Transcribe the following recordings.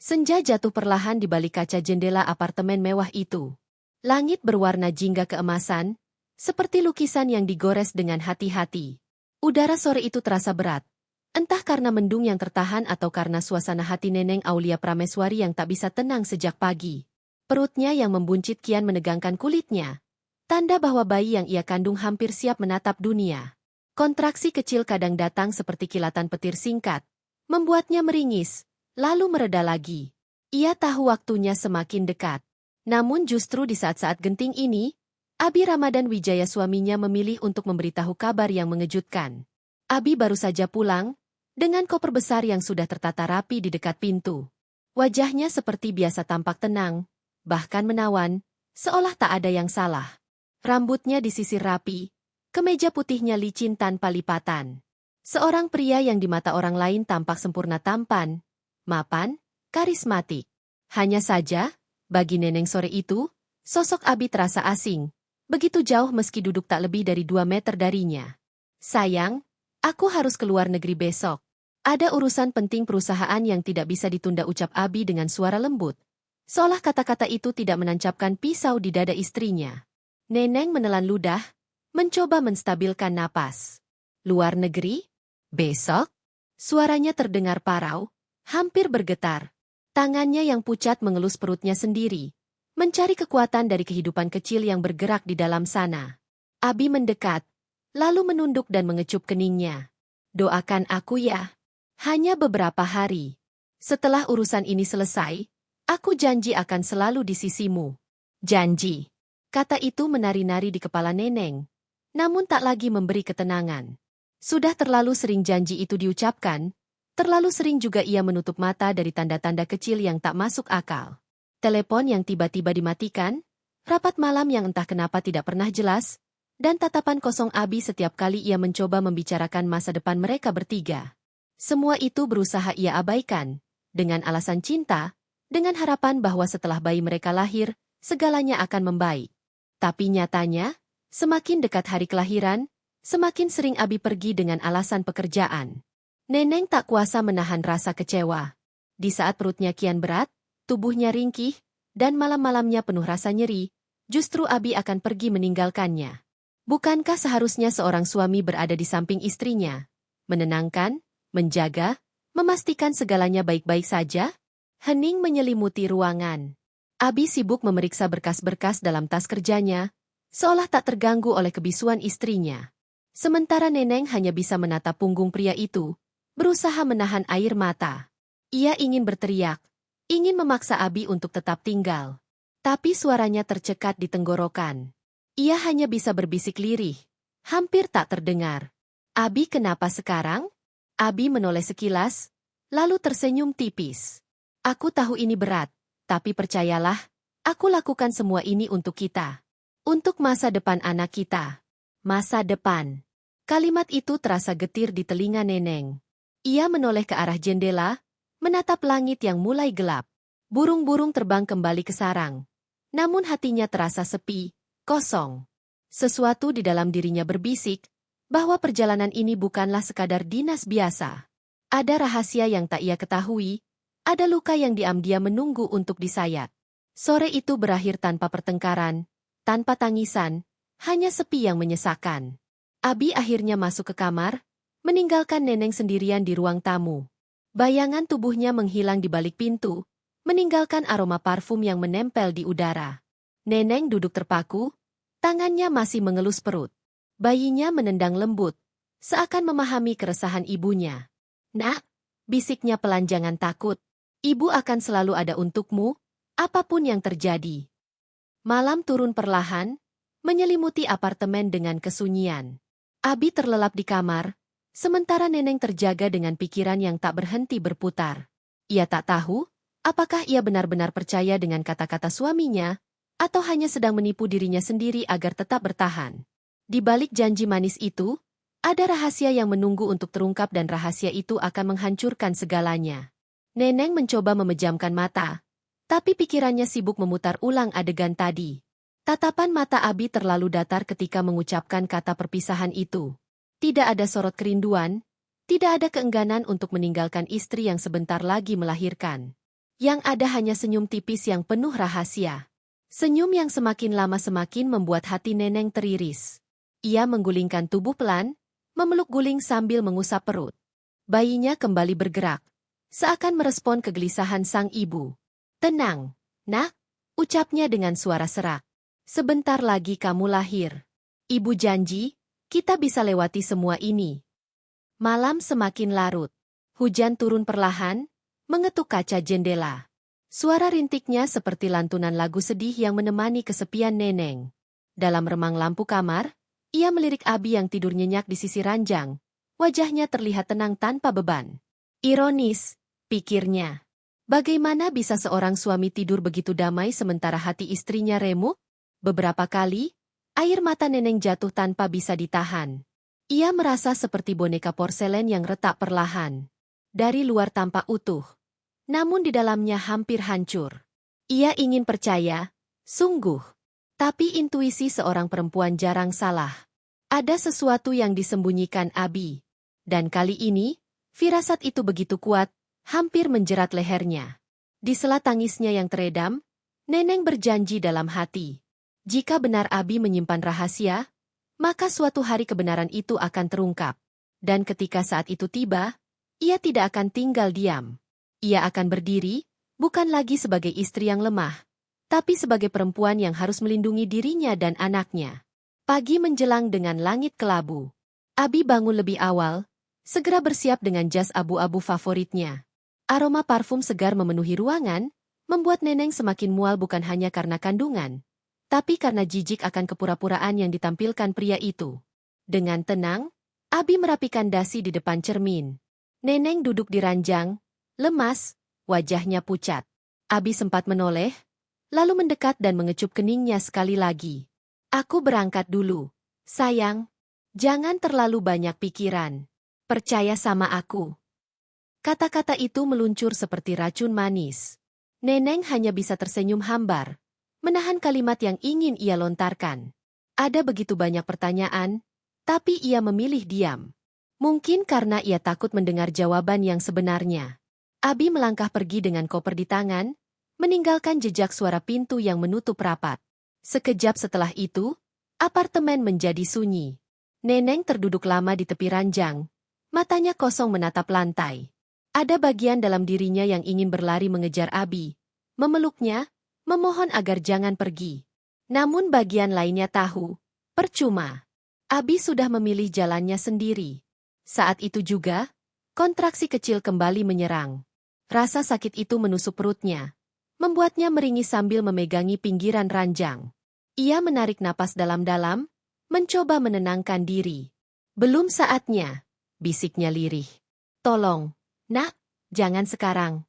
Senja jatuh perlahan di balik kaca jendela apartemen mewah itu. Langit berwarna jingga keemasan, seperti lukisan yang digores dengan hati-hati. Udara sore itu terasa berat. Entah karena mendung yang tertahan atau karena suasana hati Neneng Aulia Prameswari yang tak bisa tenang sejak pagi. Perutnya yang membuncit kian menegangkan kulitnya. Tanda bahwa bayi yang ia kandung hampir siap menatap dunia. Kontraksi kecil kadang datang seperti kilatan petir singkat, membuatnya meringis, lalu mereda lagi. Ia tahu waktunya semakin dekat. Namun justru di saat-saat genting ini, Abi Ramadan Wijaya suaminya memilih untuk memberitahu kabar yang mengejutkan. Abi baru saja pulang, dengan koper besar yang sudah tertata rapi di dekat pintu. Wajahnya seperti biasa tampak tenang, bahkan menawan, seolah tak ada yang salah. Rambutnya disisir rapi, kemeja putihnya licin tanpa lipatan. Seorang pria yang di mata orang lain tampak sempurna tampan, mapan, karismatik. Hanya saja, bagi Neneng sore itu, sosok Abi terasa asing, begitu jauh meski duduk tak lebih dari 2 meter darinya. Sayang, aku harus keluar negeri besok. Ada urusan penting perusahaan yang tidak bisa ditunda, ucap Abi dengan suara lembut. Seolah kata-kata itu tidak menancapkan pisau di dada istrinya. Neneng menelan ludah, mencoba menstabilkan napas. Luar negeri? Besok? Suaranya terdengar parau, hampir bergetar. Tangannya yang pucat mengelus perutnya sendiri, mencari kekuatan dari kehidupan kecil yang bergerak di dalam sana. Abi mendekat, lalu menunduk dan mengecup keningnya. Doakan aku ya. Hanya beberapa hari. Setelah urusan ini selesai, aku janji akan selalu di sisimu. Janji. Kata itu menari-nari di kepala Neneng, namun tak lagi memberi ketenangan. Sudah terlalu sering janji itu diucapkan, terlalu sering juga ia menutup mata dari tanda-tanda kecil yang tak masuk akal. Telepon yang tiba-tiba dimatikan, rapat malam yang entah kenapa tidak pernah jelas, dan tatapan kosong Abi setiap kali ia mencoba membicarakan masa depan mereka bertiga. Semua itu berusaha ia abaikan, dengan alasan cinta, dengan harapan bahwa setelah bayi mereka lahir, segalanya akan membaik. Tapi nyatanya, semakin dekat hari kelahiran, semakin sering Abi pergi dengan alasan pekerjaan. Neneng tak kuasa menahan rasa kecewa. Di saat perutnya kian berat, tubuhnya ringkih, dan malam-malamnya penuh rasa nyeri, justru Abi akan pergi meninggalkannya. Bukankah seharusnya seorang suami berada di samping istrinya? Menenangkan, menjaga, memastikan segalanya baik-baik saja? Hening menyelimuti ruangan. Abi sibuk memeriksa berkas-berkas dalam tas kerjanya, seolah tak terganggu oleh kebisuan istrinya. Sementara Neneng hanya bisa menatap punggung pria itu, berusaha menahan air mata. Ia ingin berteriak, ingin memaksa Abi untuk tetap tinggal. Tapi suaranya tercekat di tenggorokan. Ia hanya bisa berbisik lirih, hampir tak terdengar. Abi, kenapa sekarang? Abi menoleh sekilas, lalu tersenyum tipis. Aku tahu ini berat. Tapi percayalah, aku lakukan semua ini untuk kita. Untuk masa depan anak kita. Masa depan. Kalimat itu terasa getir di telinga Neneng. Ia menoleh ke arah jendela, menatap langit yang mulai gelap. Burung-burung terbang kembali ke sarang. Namun hatinya terasa sepi, kosong. Sesuatu di dalam dirinya berbisik, bahwa perjalanan ini bukanlah sekadar dinas biasa. Ada rahasia yang tak ia ketahui, ada luka yang diam-diam menunggu untuk disayat. Sore itu berakhir tanpa pertengkaran, tanpa tangisan, hanya sepi yang menyesakan. Abi akhirnya masuk ke kamar, meninggalkan Neneng sendirian di ruang tamu. Bayangan tubuhnya menghilang di balik pintu, meninggalkan aroma parfum yang menempel di udara. Neneng duduk terpaku, tangannya masih mengelus perut. Bayinya menendang lembut, seakan memahami keresahan ibunya. Nak, bisiknya pelan, jangan takut. Ibu akan selalu ada untukmu, apapun yang terjadi. Malam turun perlahan, menyelimuti apartemen dengan kesunyian. Abi terlelap di kamar, sementara Neneng terjaga dengan pikiran yang tak berhenti berputar. Ia tak tahu, apakah ia benar-benar percaya dengan kata-kata suaminya, atau hanya sedang menipu dirinya sendiri agar tetap bertahan. Di balik janji manis itu, ada rahasia yang menunggu untuk terungkap dan rahasia itu akan menghancurkan segalanya. Neneng mencoba memejamkan mata, tapi pikirannya sibuk memutar ulang adegan tadi. Tatapan mata Abi terlalu datar ketika mengucapkan kata perpisahan itu. Tidak ada sorot kerinduan, tidak ada keengganan untuk meninggalkan istri yang sebentar lagi melahirkan. Yang ada hanya senyum tipis yang penuh rahasia. Senyum yang semakin lama semakin membuat hati Neneng teriris. Ia menggulingkan tubuh pelan, memeluk guling sambil mengusap perut. Bayinya kembali bergerak, seakan merespon kegelisahan sang ibu. "Tenang, nak," ucapnya dengan suara serak. "Sebentar lagi kamu lahir. Ibu janji, kita bisa lewati semua ini." Malam semakin larut. Hujan turun perlahan, mengetuk kaca jendela. Suara rintiknya seperti lantunan lagu sedih yang menemani kesepian Neneng. Dalam remang lampu kamar, ia melirik Abi yang tidur nyenyak di sisi ranjang. Wajahnya terlihat tenang tanpa beban. Ironis, pikirnya. Bagaimana bisa seorang suami tidur begitu damai sementara hati istrinya remuk? Beberapa kali, air mata Neneng jatuh tanpa bisa ditahan. Ia merasa seperti boneka porselen yang retak perlahan. Dari luar tampak utuh, namun di dalamnya hampir hancur. Ia ingin percaya, sungguh. Tapi intuisi seorang perempuan jarang salah. Ada sesuatu yang disembunyikan Abi. Dan kali ini, firasat itu begitu kuat, hampir menjerat lehernya. Di sela tangisnya yang teredam, Neneng berjanji dalam hati. Jika benar Abi menyimpan rahasia, maka suatu hari kebenaran itu akan terungkap. Dan ketika saat itu tiba, ia tidak akan tinggal diam. Ia akan berdiri, bukan lagi sebagai istri yang lemah, tapi sebagai perempuan yang harus melindungi dirinya dan anaknya. Pagi menjelang dengan langit kelabu. Abi bangun lebih awal, segera bersiap dengan jas abu-abu favoritnya. Aroma parfum segar memenuhi ruangan, membuat Neneng semakin mual bukan hanya karena kandungan, tapi karena jijik akan kepura-puraan yang ditampilkan pria itu. Dengan tenang, Abi merapikan dasi di depan cermin. Neneng duduk di ranjang, lemas, wajahnya pucat. Abi sempat menoleh, lalu mendekat dan mengecup keningnya sekali lagi. "Aku berangkat dulu, sayang. Jangan terlalu banyak pikiran. Percaya sama aku." Kata-kata itu meluncur seperti racun manis. Neneng hanya bisa tersenyum hambar, menahan kalimat yang ingin ia lontarkan. Ada begitu banyak pertanyaan, tapi ia memilih diam. Mungkin karena ia takut mendengar jawaban yang sebenarnya. Abi melangkah pergi dengan koper di tangan, meninggalkan jejak suara pintu yang menutup rapat. Sekejap setelah itu, apartemen menjadi sunyi. Neneng terduduk lama di tepi ranjang, matanya kosong menatap lantai. Ada bagian dalam dirinya yang ingin berlari mengejar Abi, memeluknya, memohon agar jangan pergi. Namun bagian lainnya tahu, percuma. Abi sudah memilih jalannya sendiri. Saat itu juga, kontraksi kecil kembali menyerang. Rasa sakit itu menusuk perutnya, membuatnya meringis sambil memegangi pinggiran ranjang. Ia menarik napas dalam-dalam, mencoba menenangkan diri. "Belum saatnya," bisiknya lirih. "Tolong, nak, jangan sekarang."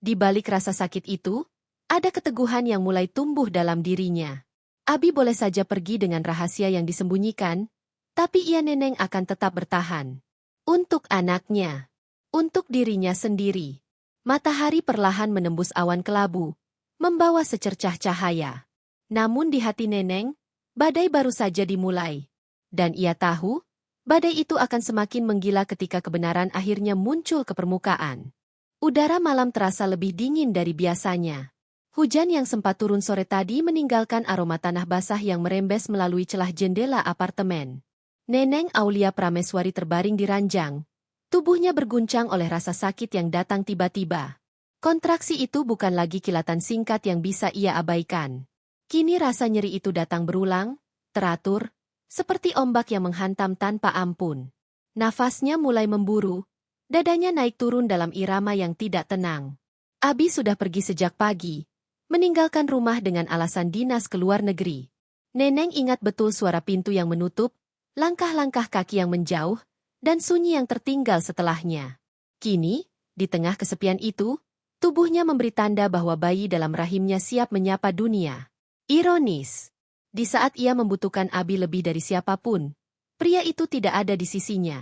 Di balik rasa sakit itu, ada keteguhan yang mulai tumbuh dalam dirinya. Abi boleh saja pergi dengan rahasia yang disembunyikan, tapi ia Neneng akan tetap bertahan. Untuk anaknya, untuk dirinya sendiri. Matahari perlahan menembus awan kelabu, membawa secercah cahaya. Namun di hati Neneng, badai baru saja dimulai. Dan ia tahu, badai itu akan semakin menggila ketika kebenaran akhirnya muncul ke permukaan. Udara malam terasa lebih dingin dari biasanya. Hujan yang sempat turun sore tadi meninggalkan aroma tanah basah yang merembes melalui celah jendela apartemen. Neneng Aulia Prameswari terbaring di ranjang. Tubuhnya berguncang oleh rasa sakit yang datang tiba-tiba. Kontraksi itu bukan lagi kilatan singkat yang bisa ia abaikan. Kini rasa nyeri itu datang berulang, teratur, seperti ombak yang menghantam tanpa ampun. Nafasnya mulai memburu, dadanya naik turun dalam irama yang tidak tenang. Abi sudah pergi sejak pagi, meninggalkan rumah dengan alasan dinas ke luar negeri. Neneng ingat betul suara pintu yang menutup, langkah-langkah kaki yang menjauh, dan sunyi yang tertinggal setelahnya. Kini, di tengah kesepian itu, tubuhnya memberi tanda bahwa bayi dalam rahimnya siap menyapa dunia. Ironis, di saat ia membutuhkan Abi lebih dari siapapun, pria itu tidak ada di sisinya.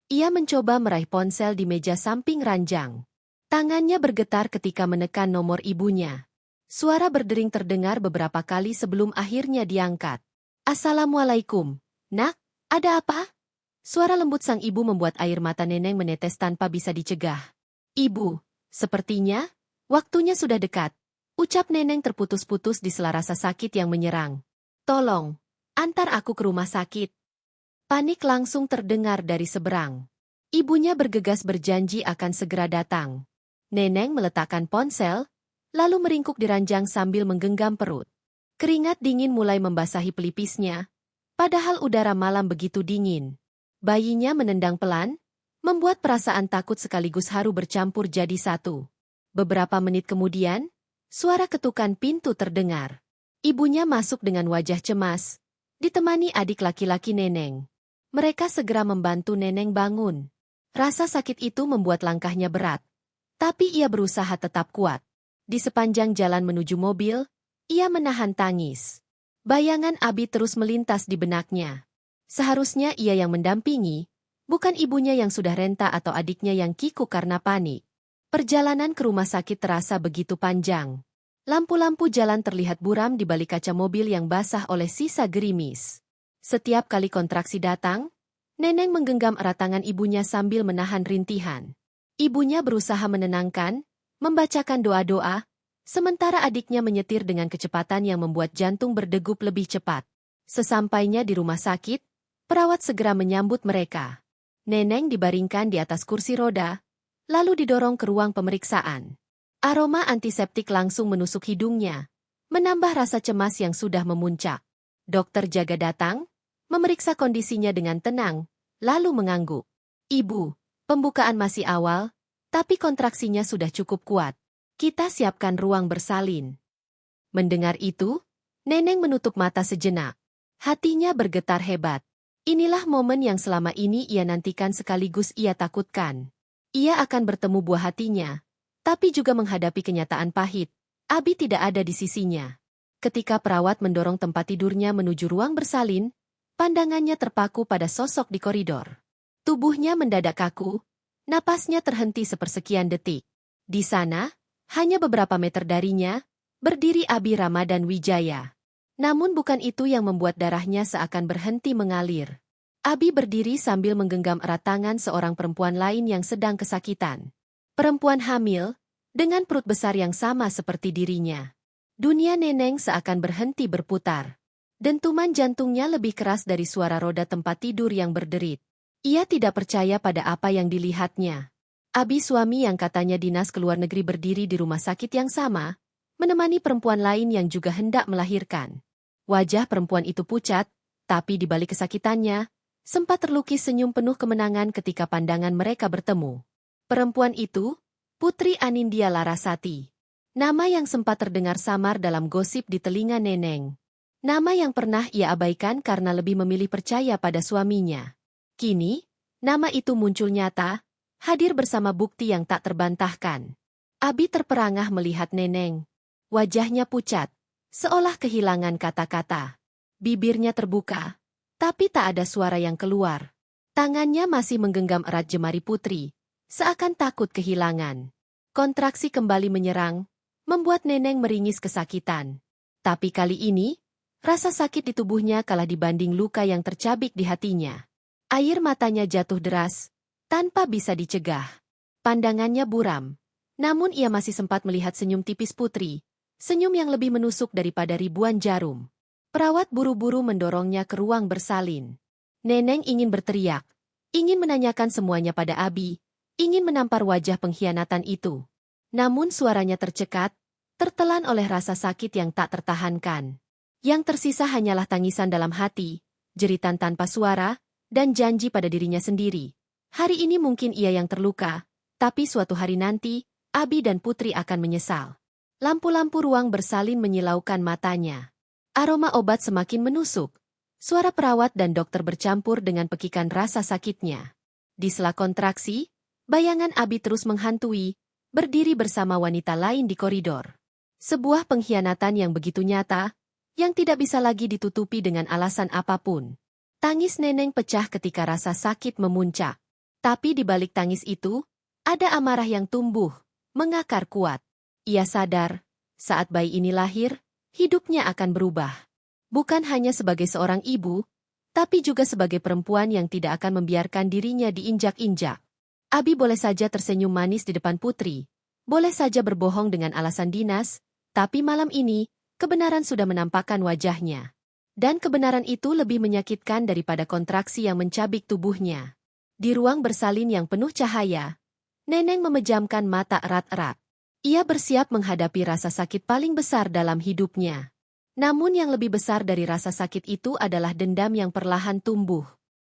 Ia mencoba meraih ponsel di meja samping ranjang. Tangannya bergetar ketika menekan nomor ibunya. Suara berdering terdengar beberapa kali sebelum akhirnya diangkat. "Assalamualaikum, nak, ada apa?" Suara lembut sang ibu membuat air mata Neneng menetes tanpa bisa dicegah. "Ibu, sepertinya Waktunya sudah dekat. Ucap Neneng terputus-putus di sela rasa sakit yang menyerang. Tolong, antar aku ke rumah sakit. Panik langsung terdengar dari seberang. Ibunya bergegas berjanji akan segera datang. Neneng meletakkan ponsel, lalu meringkuk di ranjang sambil menggenggam perut. Keringat dingin mulai membasahi pelipisnya, padahal udara malam begitu dingin. Bayinya menendang pelan, membuat perasaan takut sekaligus haru bercampur jadi satu. Beberapa menit kemudian, suara ketukan pintu terdengar. Ibunya masuk dengan wajah cemas, ditemani adik laki-laki Neneng. Mereka segera membantu Neneng bangun. Rasa sakit itu membuat langkahnya berat, tapi ia berusaha tetap kuat. Di sepanjang jalan menuju mobil, ia menahan tangis. Bayangan Abi terus melintas di benaknya. Seharusnya ia yang mendampingi, bukan ibunya yang sudah renta atau adiknya yang kikuk karena panik. Perjalanan ke rumah sakit terasa begitu panjang. Lampu-lampu jalan terlihat buram di balik kaca mobil yang basah oleh sisa gerimis. Setiap kali kontraksi datang, Neneng menggenggam erat tangan ibunya sambil menahan rintihan. Ibunya berusaha menenangkan, membacakan doa-doa, sementara adiknya menyetir dengan kecepatan yang membuat jantung berdegup lebih cepat. Sesampainya di rumah sakit, perawat segera menyambut mereka. Neneng dibaringkan di atas kursi roda, lalu didorong ke ruang pemeriksaan. Aroma antiseptik langsung menusuk hidungnya, menambah rasa cemas yang sudah memuncak. Dokter jaga datang, memeriksa kondisinya dengan tenang, lalu mengangguk. Ibu, pembukaan masih awal, tapi kontraksinya sudah cukup kuat. Kita siapkan ruang bersalin. Mendengar itu, Neneng menutup mata sejenak. Hatinya bergetar hebat. Inilah momen yang selama ini ia nantikan sekaligus ia takutkan. Ia akan bertemu buah hatinya, tapi juga menghadapi kenyataan pahit. Abi tidak ada di sisinya. Ketika perawat mendorong tempat tidurnya menuju ruang bersalin, pandangannya terpaku pada sosok di koridor. Tubuhnya mendadak kaku, napasnya terhenti sepersekian detik. Di sana, hanya beberapa meter darinya, berdiri Abi Ramadan Wijaya. Namun bukan itu yang membuat darahnya seakan berhenti mengalir. Abi berdiri sambil menggenggam erat tangan seorang perempuan lain yang sedang kesakitan. Perempuan hamil, dengan perut besar yang sama seperti dirinya. Dunia Neneng seakan berhenti berputar. Dentuman jantungnya lebih keras dari suara roda tempat tidur yang berderit. Ia tidak percaya pada apa yang dilihatnya. Abi suami yang katanya dinas ke luar negeri berdiri di rumah sakit yang sama, menemani perempuan lain yang juga hendak melahirkan. Wajah perempuan itu pucat, tapi di balik kesakitannya, sempat terlukis senyum penuh kemenangan ketika pandangan mereka bertemu. Perempuan itu, Putri Anindya Larasati. Nama yang sempat terdengar samar dalam gosip di telinga Neneng. Nama yang pernah ia abaikan karena lebih memilih percaya pada suaminya. Kini, nama itu muncul nyata, hadir bersama bukti yang tak terbantahkan. Abi terperangah melihat Neneng. Wajahnya pucat, seolah kehilangan kata-kata. Bibirnya terbuka, tapi tak ada suara yang keluar. Tangannya masih menggenggam erat jemari Putri, seakan takut kehilangan. Kontraksi kembali menyerang, membuat Neneng meringis kesakitan. Tapi kali ini, rasa sakit di tubuhnya kalah dibanding luka yang tercabik di hatinya. Air matanya jatuh deras, tanpa bisa dicegah. Pandangannya buram, namun ia masih sempat melihat senyum tipis Putri, senyum yang lebih menusuk daripada ribuan jarum. Perawat buru-buru mendorongnya ke ruang bersalin. Neneng ingin berteriak, ingin menanyakan semuanya pada Abi, ingin menampar wajah pengkhianatan itu. Namun suaranya tercekat, tertelan oleh rasa sakit yang tak tertahankan. Yang tersisa hanyalah tangisan dalam hati, jeritan tanpa suara, dan janji pada dirinya sendiri. Hari ini mungkin ia yang terluka, tapi suatu hari nanti, Abi dan Putri akan menyesal. Lampu-lampu ruang bersalin menyilaukan matanya. Aroma obat semakin menusuk. Suara perawat dan dokter bercampur dengan pekikan rasa sakitnya. Di sela kontraksi, bayangan Abi terus menghantui, berdiri bersama wanita lain di koridor. Sebuah pengkhianatan yang begitu nyata, yang tidak bisa lagi ditutupi dengan alasan apapun. Tangis Neneng pecah ketika rasa sakit memuncak. Tapi di balik tangis itu, ada amarah yang tumbuh, mengakar kuat. Ia sadar, saat bayi ini lahir, hidupnya akan berubah. Bukan hanya sebagai seorang ibu, tapi juga sebagai perempuan yang tidak akan membiarkan dirinya diinjak-injak. Abi boleh saja tersenyum manis di depan Putri, boleh saja berbohong dengan alasan dinas, tapi malam ini, kebenaran sudah menampakkan wajahnya. Dan kebenaran itu lebih menyakitkan daripada kontraksi yang mencabik tubuhnya. Di ruang bersalin yang penuh cahaya, Neneng memejamkan mata erat-erat. Ia bersiap menghadapi rasa sakit paling besar dalam hidupnya. Namun yang lebih besar dari rasa sakit itu adalah dendam yang perlahan tumbuh.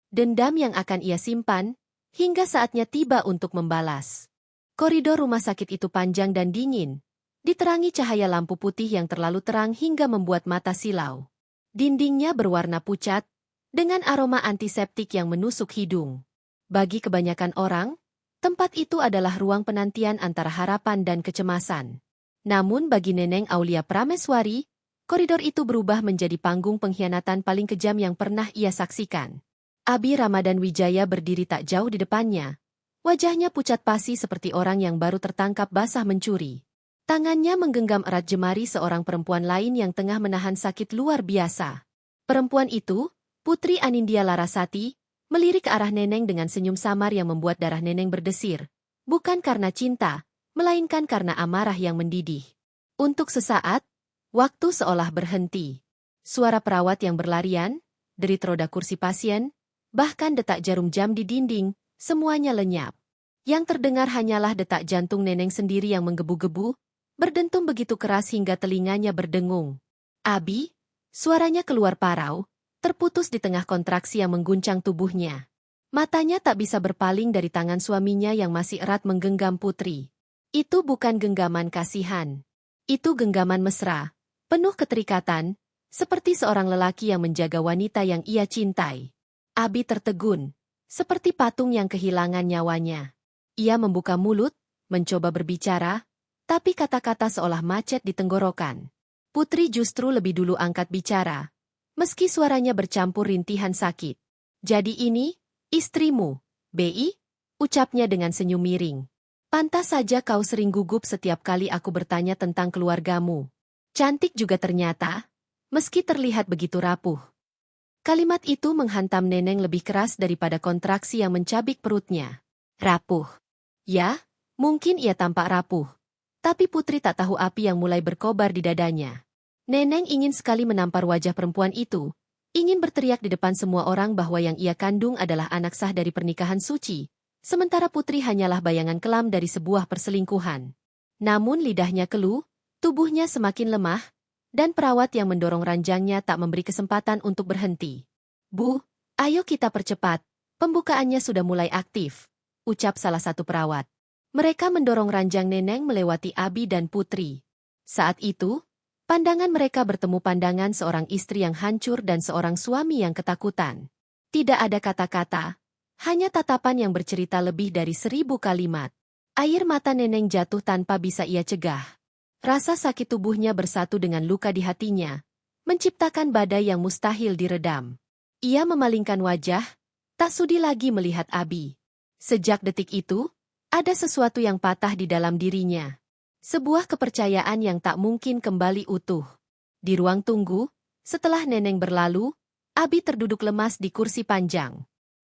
Dendam yang akan ia simpan, hingga saatnya tiba untuk membalas. Koridor rumah sakit itu panjang dan dingin, diterangi cahaya lampu putih yang terlalu terang hingga membuat mata silau. Dindingnya berwarna pucat, dengan aroma antiseptik yang menusuk hidung. Bagi kebanyakan orang, tempat itu adalah ruang penantian antara harapan dan kecemasan. Namun bagi Neneng Aulia Prameswari, koridor itu berubah menjadi panggung pengkhianatan paling kejam yang pernah ia saksikan. Abi Ramadan Wijaya berdiri tak jauh di depannya. Wajahnya pucat pasi seperti orang yang baru tertangkap basah mencuri. Tangannya menggenggam erat jemari seorang perempuan lain yang tengah menahan sakit luar biasa. Perempuan itu, Putri Anindya Larasati, melirik ke arah Neneng dengan senyum samar yang membuat darah Neneng berdesir. Bukan karena cinta, melainkan karena amarah yang mendidih. Untuk sesaat, waktu seolah berhenti. Suara perawat yang berlarian, derit roda kursi pasien, bahkan detak jarum jam di dinding, semuanya lenyap. Yang terdengar hanyalah detak jantung Neneng sendiri yang menggebu-gebu, berdentum begitu keras hingga telinganya berdengung. Abi, suaranya keluar parau, terputus di tengah kontraksi yang mengguncang tubuhnya. Matanya tak bisa berpaling dari tangan suaminya yang masih erat menggenggam Putri. Itu bukan genggaman kasihan. Itu genggaman mesra, penuh keterikatan, seperti seorang lelaki yang menjaga wanita yang ia cintai. Abi tertegun, seperti patung yang kehilangan nyawanya. Ia membuka mulut, mencoba berbicara, tapi kata-kata seolah macet di tenggorokan. Putri justru lebih dulu angkat bicara. Meski suaranya bercampur rintihan sakit. Jadi ini, istrimu, Bi? Ucapnya dengan senyum miring. Pantas saja kau sering gugup setiap kali aku bertanya tentang keluargamu. Cantik juga ternyata, meski terlihat begitu rapuh. Kalimat itu menghantam Neneng lebih keras daripada kontraksi yang mencabik perutnya. Rapuh. Ya, mungkin ia tampak rapuh. Tapi Putri tak tahu api yang mulai berkobar di dadanya. Neneng ingin sekali menampar wajah perempuan itu, ingin berteriak di depan semua orang bahwa yang ia kandung adalah anak sah dari pernikahan suci, sementara Putri hanyalah bayangan kelam dari sebuah perselingkuhan. Namun lidahnya keluh, tubuhnya semakin lemah, dan perawat yang mendorong ranjangnya tak memberi kesempatan untuk berhenti. Bu, ayo kita percepat, pembukaannya sudah mulai aktif, ucap salah satu perawat. Mereka mendorong ranjang Neneng melewati Abi dan Putri. Saat itu, pandangan mereka bertemu pandangan seorang istri yang hancur dan seorang suami yang ketakutan. Tidak ada kata-kata, hanya tatapan yang bercerita lebih dari 1000 kalimat. Air mata Neneng jatuh tanpa bisa ia cegah. Rasa sakit tubuhnya bersatu dengan luka di hatinya, menciptakan badai yang mustahil diredam. Ia memalingkan wajah, tak sudi lagi melihat Abi. Sejak detik itu, ada sesuatu yang patah di dalam dirinya. Sebuah kepercayaan yang tak mungkin kembali utuh. Di ruang tunggu, setelah Neneng berlalu, Abi terduduk lemas di kursi panjang.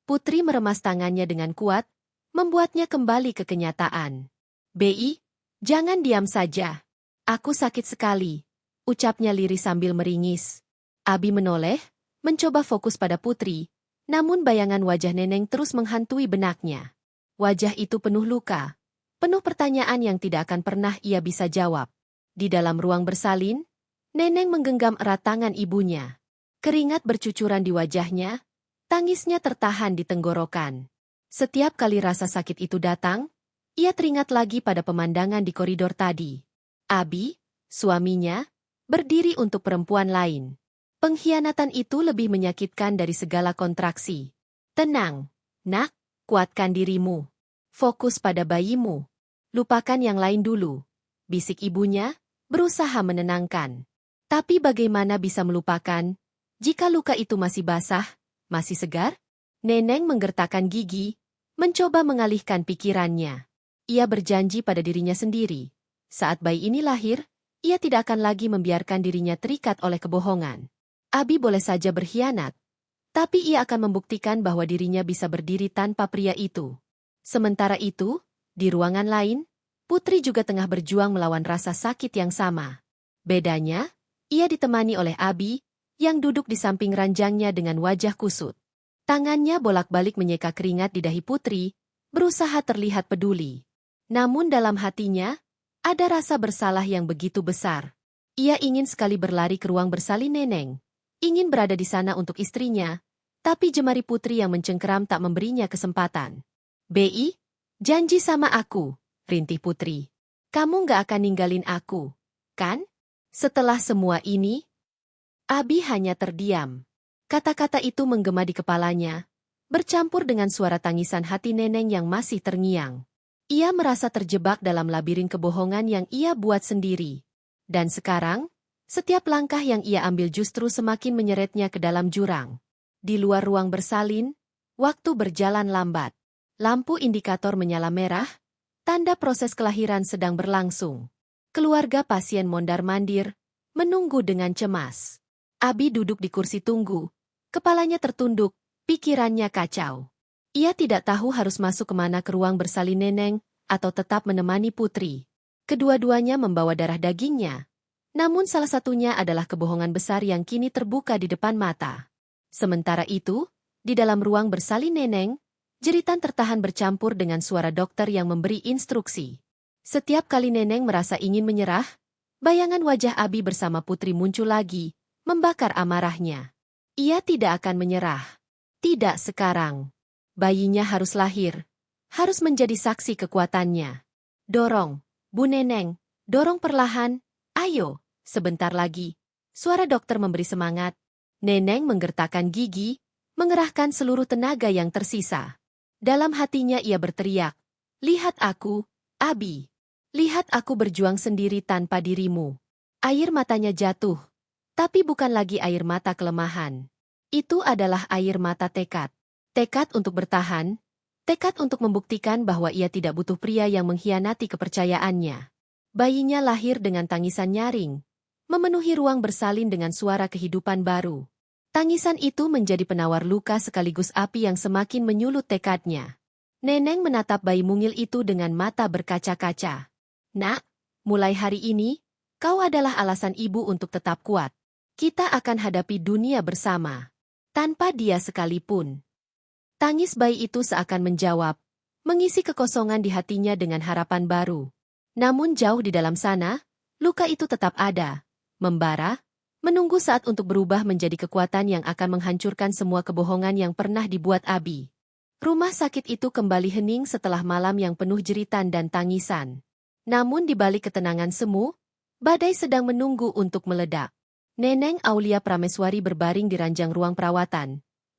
Putri meremas tangannya dengan kuat, membuatnya kembali ke kenyataan. Bi, jangan diam saja. Aku sakit sekali, ucapnya lirih sambil meringis. Abi menoleh, mencoba fokus pada Putri, namun bayangan wajah Neneng terus menghantui benaknya. Wajah itu penuh luka. Penuh pertanyaan yang tidak akan pernah ia bisa jawab. Di dalam ruang bersalin, Neneng menggenggam erat tangan ibunya. Keringat bercucuran di wajahnya, tangisnya tertahan di tenggorokan. Setiap kali rasa sakit itu datang, ia teringat lagi pada pemandangan di koridor tadi. Abi, suaminya, berdiri untuk perempuan lain. Pengkhianatan itu lebih menyakitkan dari segala kontraksi. Tenang, nak, kuatkan dirimu. Fokus pada bayimu. Lupakan yang lain dulu, bisik ibunya, berusaha menenangkan. Tapi bagaimana bisa melupakan, jika luka itu masih basah, masih segar? Neneng menggertakkan gigi, mencoba mengalihkan pikirannya. Ia berjanji pada dirinya sendiri. Saat bayi ini lahir, ia tidak akan lagi membiarkan dirinya terikat oleh kebohongan. Abi boleh saja berkhianat, tapi ia akan membuktikan bahwa dirinya bisa berdiri tanpa pria itu. Sementara itu, di ruangan lain, Putri juga tengah berjuang melawan rasa sakit yang sama. Bedanya, ia ditemani oleh Abi, yang duduk di samping ranjangnya dengan wajah kusut. Tangannya bolak-balik menyeka keringat di dahi Putri, berusaha terlihat peduli. Namun dalam hatinya, ada rasa bersalah yang begitu besar. Ia ingin sekali berlari ke ruang bersalin Neneng. Ingin berada di sana untuk istrinya, tapi jemari Putri yang mencengkeram tak memberinya kesempatan. "Bi, janji sama aku," rintih Putri. "Kamu nggak akan ninggalin aku, kan?" Setelah semua ini, Abi hanya terdiam. Kata-kata itu menggema di kepalanya, bercampur dengan suara tangisan hati Neneng yang masih terngiang. Ia merasa terjebak dalam labirin kebohongan yang ia buat sendiri. Dan sekarang, setiap langkah yang ia ambil justru semakin menyeretnya ke dalam jurang. Di luar ruang bersalin, waktu berjalan lambat. Lampu indikator menyala merah, tanda proses kelahiran sedang berlangsung. Keluarga pasien mondar-mandir, menunggu dengan cemas. Abi duduk di kursi tunggu, kepalanya tertunduk, pikirannya kacau. Ia tidak tahu harus masuk kemana ke ruang bersalin Neneng, atau tetap menemani Putri. Kedua-duanya membawa darah dagingnya. Namun salah satunya adalah kebohongan besar yang kini terbuka di depan mata. Sementara itu, di dalam ruang bersalin Neneng, jeritan tertahan bercampur dengan suara dokter yang memberi instruksi. Setiap kali Neneng merasa ingin menyerah, bayangan wajah Abi bersama Putri muncul lagi, membakar amarahnya. Ia tidak akan menyerah. Tidak sekarang. Bayinya harus lahir. Harus menjadi saksi kekuatannya. "Dorong, Bu Neneng, dorong perlahan. Ayo, sebentar lagi." Suara dokter memberi semangat. Neneng menggertakkan gigi, mengerahkan seluruh tenaga yang tersisa. Dalam hatinya ia berteriak, "Lihat aku, Abi. Lihat aku berjuang sendiri tanpa dirimu." Air matanya jatuh. Tapi bukan lagi air mata kelemahan. Itu adalah air mata tekad. Tekad untuk bertahan, tekad untuk membuktikan bahwa ia tidak butuh pria yang mengkhianati kepercayaannya. Bayinya lahir dengan tangisan nyaring, memenuhi ruang bersalin dengan suara kehidupan baru. Tangisan itu menjadi penawar luka sekaligus api yang semakin menyulut tekadnya. Neneng menatap bayi mungil itu dengan mata berkaca-kaca. "Nak, mulai hari ini, kau adalah alasan ibu untuk tetap kuat. Kita akan hadapi dunia bersama. Tanpa dia sekalipun." Tangis bayi itu seakan menjawab, mengisi kekosongan di hatinya dengan harapan baru. Namun jauh di dalam sana, luka itu tetap ada, membara, menunggu saat untuk berubah menjadi kekuatan yang akan menghancurkan semua kebohongan yang pernah dibuat Abi. Rumah sakit itu kembali hening setelah malam yang penuh jeritan dan tangisan. Namun di balik ketenangan semu, badai sedang menunggu untuk meledak. Neneng Aulia Prameswari berbaring di ranjang ruang perawatan.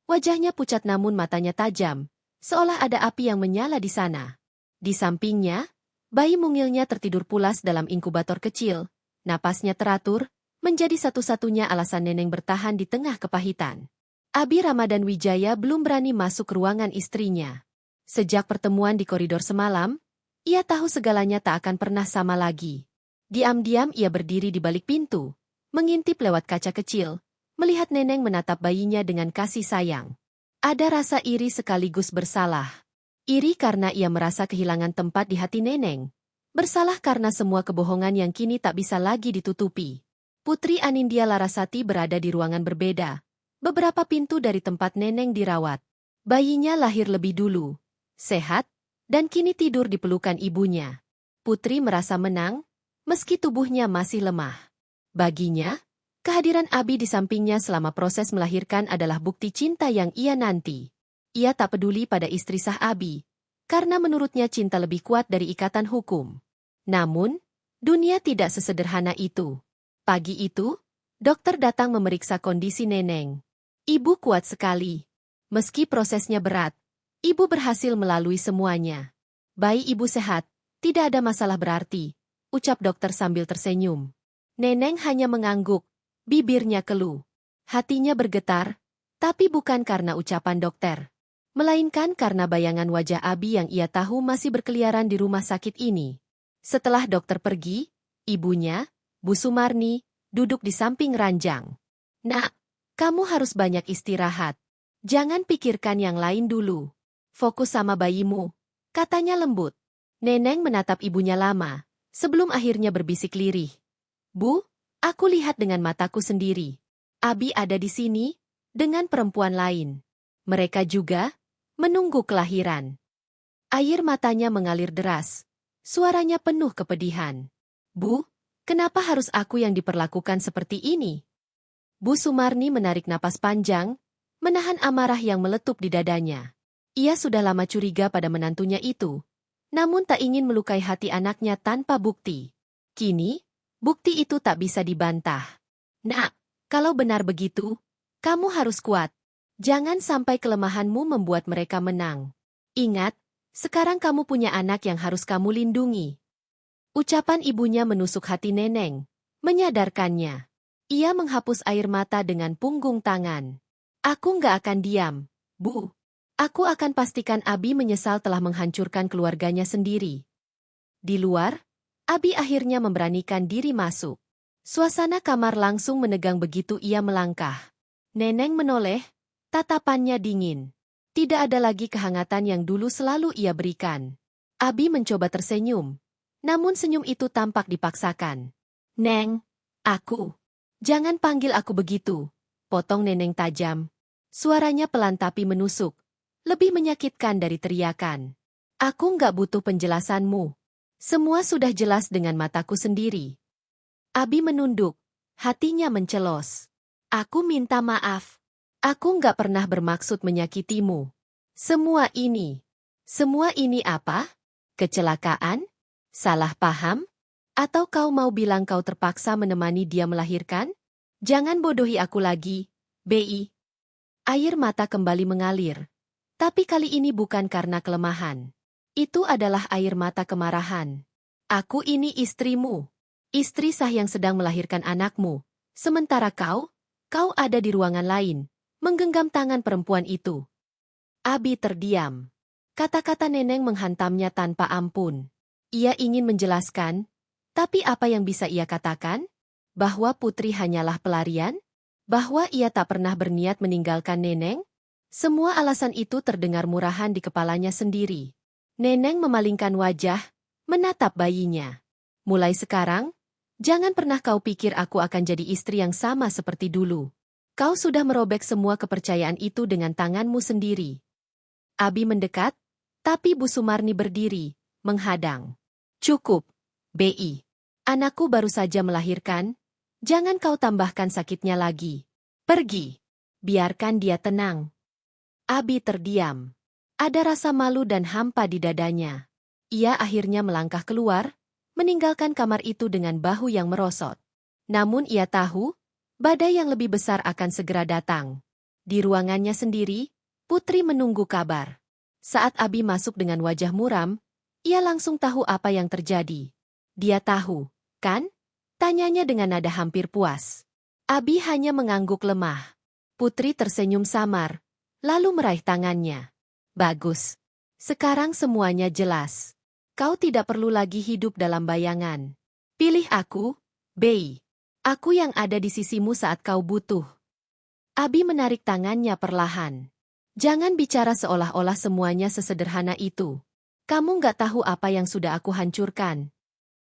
Wajahnya pucat namun matanya tajam, seolah ada api yang menyala di sana. Di sampingnya, bayi mungilnya tertidur pulas dalam inkubator kecil. Napasnya teratur, menjadi satu-satunya alasan Neneng bertahan di tengah kepahitan. Abi Ramadan Wijaya belum berani masuk ruangan istrinya. Sejak pertemuan di koridor semalam, ia tahu segalanya tak akan pernah sama lagi. Diam-diam ia berdiri di balik pintu, mengintip lewat kaca kecil, melihat Neneng menatap bayinya dengan kasih sayang. Ada rasa iri sekaligus bersalah. Iri karena ia merasa kehilangan tempat di hati Neneng. Bersalah karena semua kebohongan yang kini tak bisa lagi ditutupi. Putri Anindya Larasati berada di ruangan berbeda. Beberapa pintu dari tempat Neneng dirawat. Bayinya lahir lebih dulu, sehat, dan kini tidur di pelukan ibunya. Putri merasa menang, meski tubuhnya masih lemah. Baginya, kehadiran Abi di sampingnya selama proses melahirkan adalah bukti cinta yang ia nanti. Ia tak peduli pada istri sah Abi, karena menurutnya cinta lebih kuat dari ikatan hukum. Namun, dunia tidak sesederhana itu. Pagi itu, dokter datang memeriksa kondisi Neneng. Ibu kuat sekali. Meski prosesnya berat, ibu berhasil melalui semuanya. Bayi ibu sehat, tidak ada masalah berarti, ucap dokter sambil tersenyum. Neneng hanya mengangguk, bibirnya keluh. Hatinya bergetar, tapi bukan karena ucapan dokter, melainkan karena bayangan wajah Abi yang ia tahu masih berkeliaran di rumah sakit ini. Setelah dokter pergi, ibunya, Bu Sumarni, duduk di samping ranjang. "Nak, kamu harus banyak istirahat. Jangan pikirkan yang lain dulu. Fokus sama bayimu," katanya lembut. Neneng menatap ibunya lama, sebelum akhirnya berbisik lirih. Bu, aku lihat dengan mataku sendiri. Abi ada di sini, dengan perempuan lain. Mereka juga menunggu kelahiran. Air matanya mengalir deras. Suaranya penuh kepedihan. Bu, kenapa harus aku yang diperlakukan seperti ini? Bu Sumarni menarik napas panjang, menahan amarah yang meletup di dadanya. Ia sudah lama curiga pada menantunya itu, namun tak ingin melukai hati anaknya tanpa bukti. Kini, bukti itu tak bisa dibantah. Nak, kalau benar begitu, kamu harus kuat. Jangan sampai kelemahanmu membuat mereka menang. Ingat, sekarang kamu punya anak yang harus kamu lindungi. Ucapan ibunya menusuk hati Neneng, menyadarkannya. Ia menghapus air mata dengan punggung tangan. Aku nggak akan diam, Bu. Aku akan pastikan Abi menyesal telah menghancurkan keluarganya sendiri. Di luar, Abi akhirnya memberanikan diri masuk. Suasana kamar langsung menegang begitu ia melangkah. Neneng menoleh, tatapannya dingin. Tidak ada lagi kehangatan yang dulu selalu ia berikan. Abi mencoba tersenyum, namun senyum itu tampak dipaksakan. Neng, aku. Jangan panggil aku begitu, potong Neneng tajam. Suaranya pelan tapi menusuk, lebih menyakitkan dari teriakan. Aku nggak butuh penjelasanmu. Semua sudah jelas dengan mataku sendiri. Abi menunduk, hatinya mencelos. Aku minta maaf. Aku nggak pernah bermaksud menyakitimu. Semua ini apa? Kecelakaan? Salah paham? Atau kau mau bilang kau terpaksa menemani dia melahirkan? Jangan bodohi aku lagi, Bi. Air mata kembali mengalir. Tapi kali ini bukan karena kelemahan. Itu adalah air mata kemarahan. Aku ini istrimu. Istri sah yang sedang melahirkan anakmu. Sementara kau ada di ruangan lain, menggenggam tangan perempuan itu. Abi terdiam. Kata-kata Neneng menghantamnya tanpa ampun. Ia ingin menjelaskan, tapi apa yang bisa ia katakan? Bahwa Putri hanyalah pelarian? Bahwa ia tak pernah berniat meninggalkan Neneng? Semua alasan itu terdengar murahan di kepalanya sendiri. Neneng memalingkan wajah, menatap bayinya. Mulai sekarang, jangan pernah kau pikir aku akan jadi istri yang sama seperti dulu. Kau sudah merobek semua kepercayaan itu dengan tanganmu sendiri. Abi mendekat, tapi Bu Sumarni berdiri, menghadang. Cukup, Bi. Anakku baru saja melahirkan, jangan kau tambahkan sakitnya lagi. Pergi. Biarkan dia tenang. Abi terdiam. Ada rasa malu dan hampa di dadanya. Ia akhirnya melangkah keluar, meninggalkan kamar itu dengan bahu yang merosot. Namun ia tahu, badai yang lebih besar akan segera datang. Di ruangannya sendiri, Putri menunggu kabar. Saat Abi masuk dengan wajah muram, ia langsung tahu apa yang terjadi. Dia tahu, kan? Tanyanya dengan nada hampir puas. Abi hanya mengangguk lemah. Putri tersenyum samar, lalu meraih tangannya. Bagus. Sekarang semuanya jelas. Kau tidak perlu lagi hidup dalam bayangan. Pilih aku, Bei. Aku yang ada di sisimu saat kau butuh. Abi menarik tangannya perlahan. Jangan bicara seolah-olah semuanya sesederhana itu. Kamu nggak tahu apa yang sudah aku hancurkan.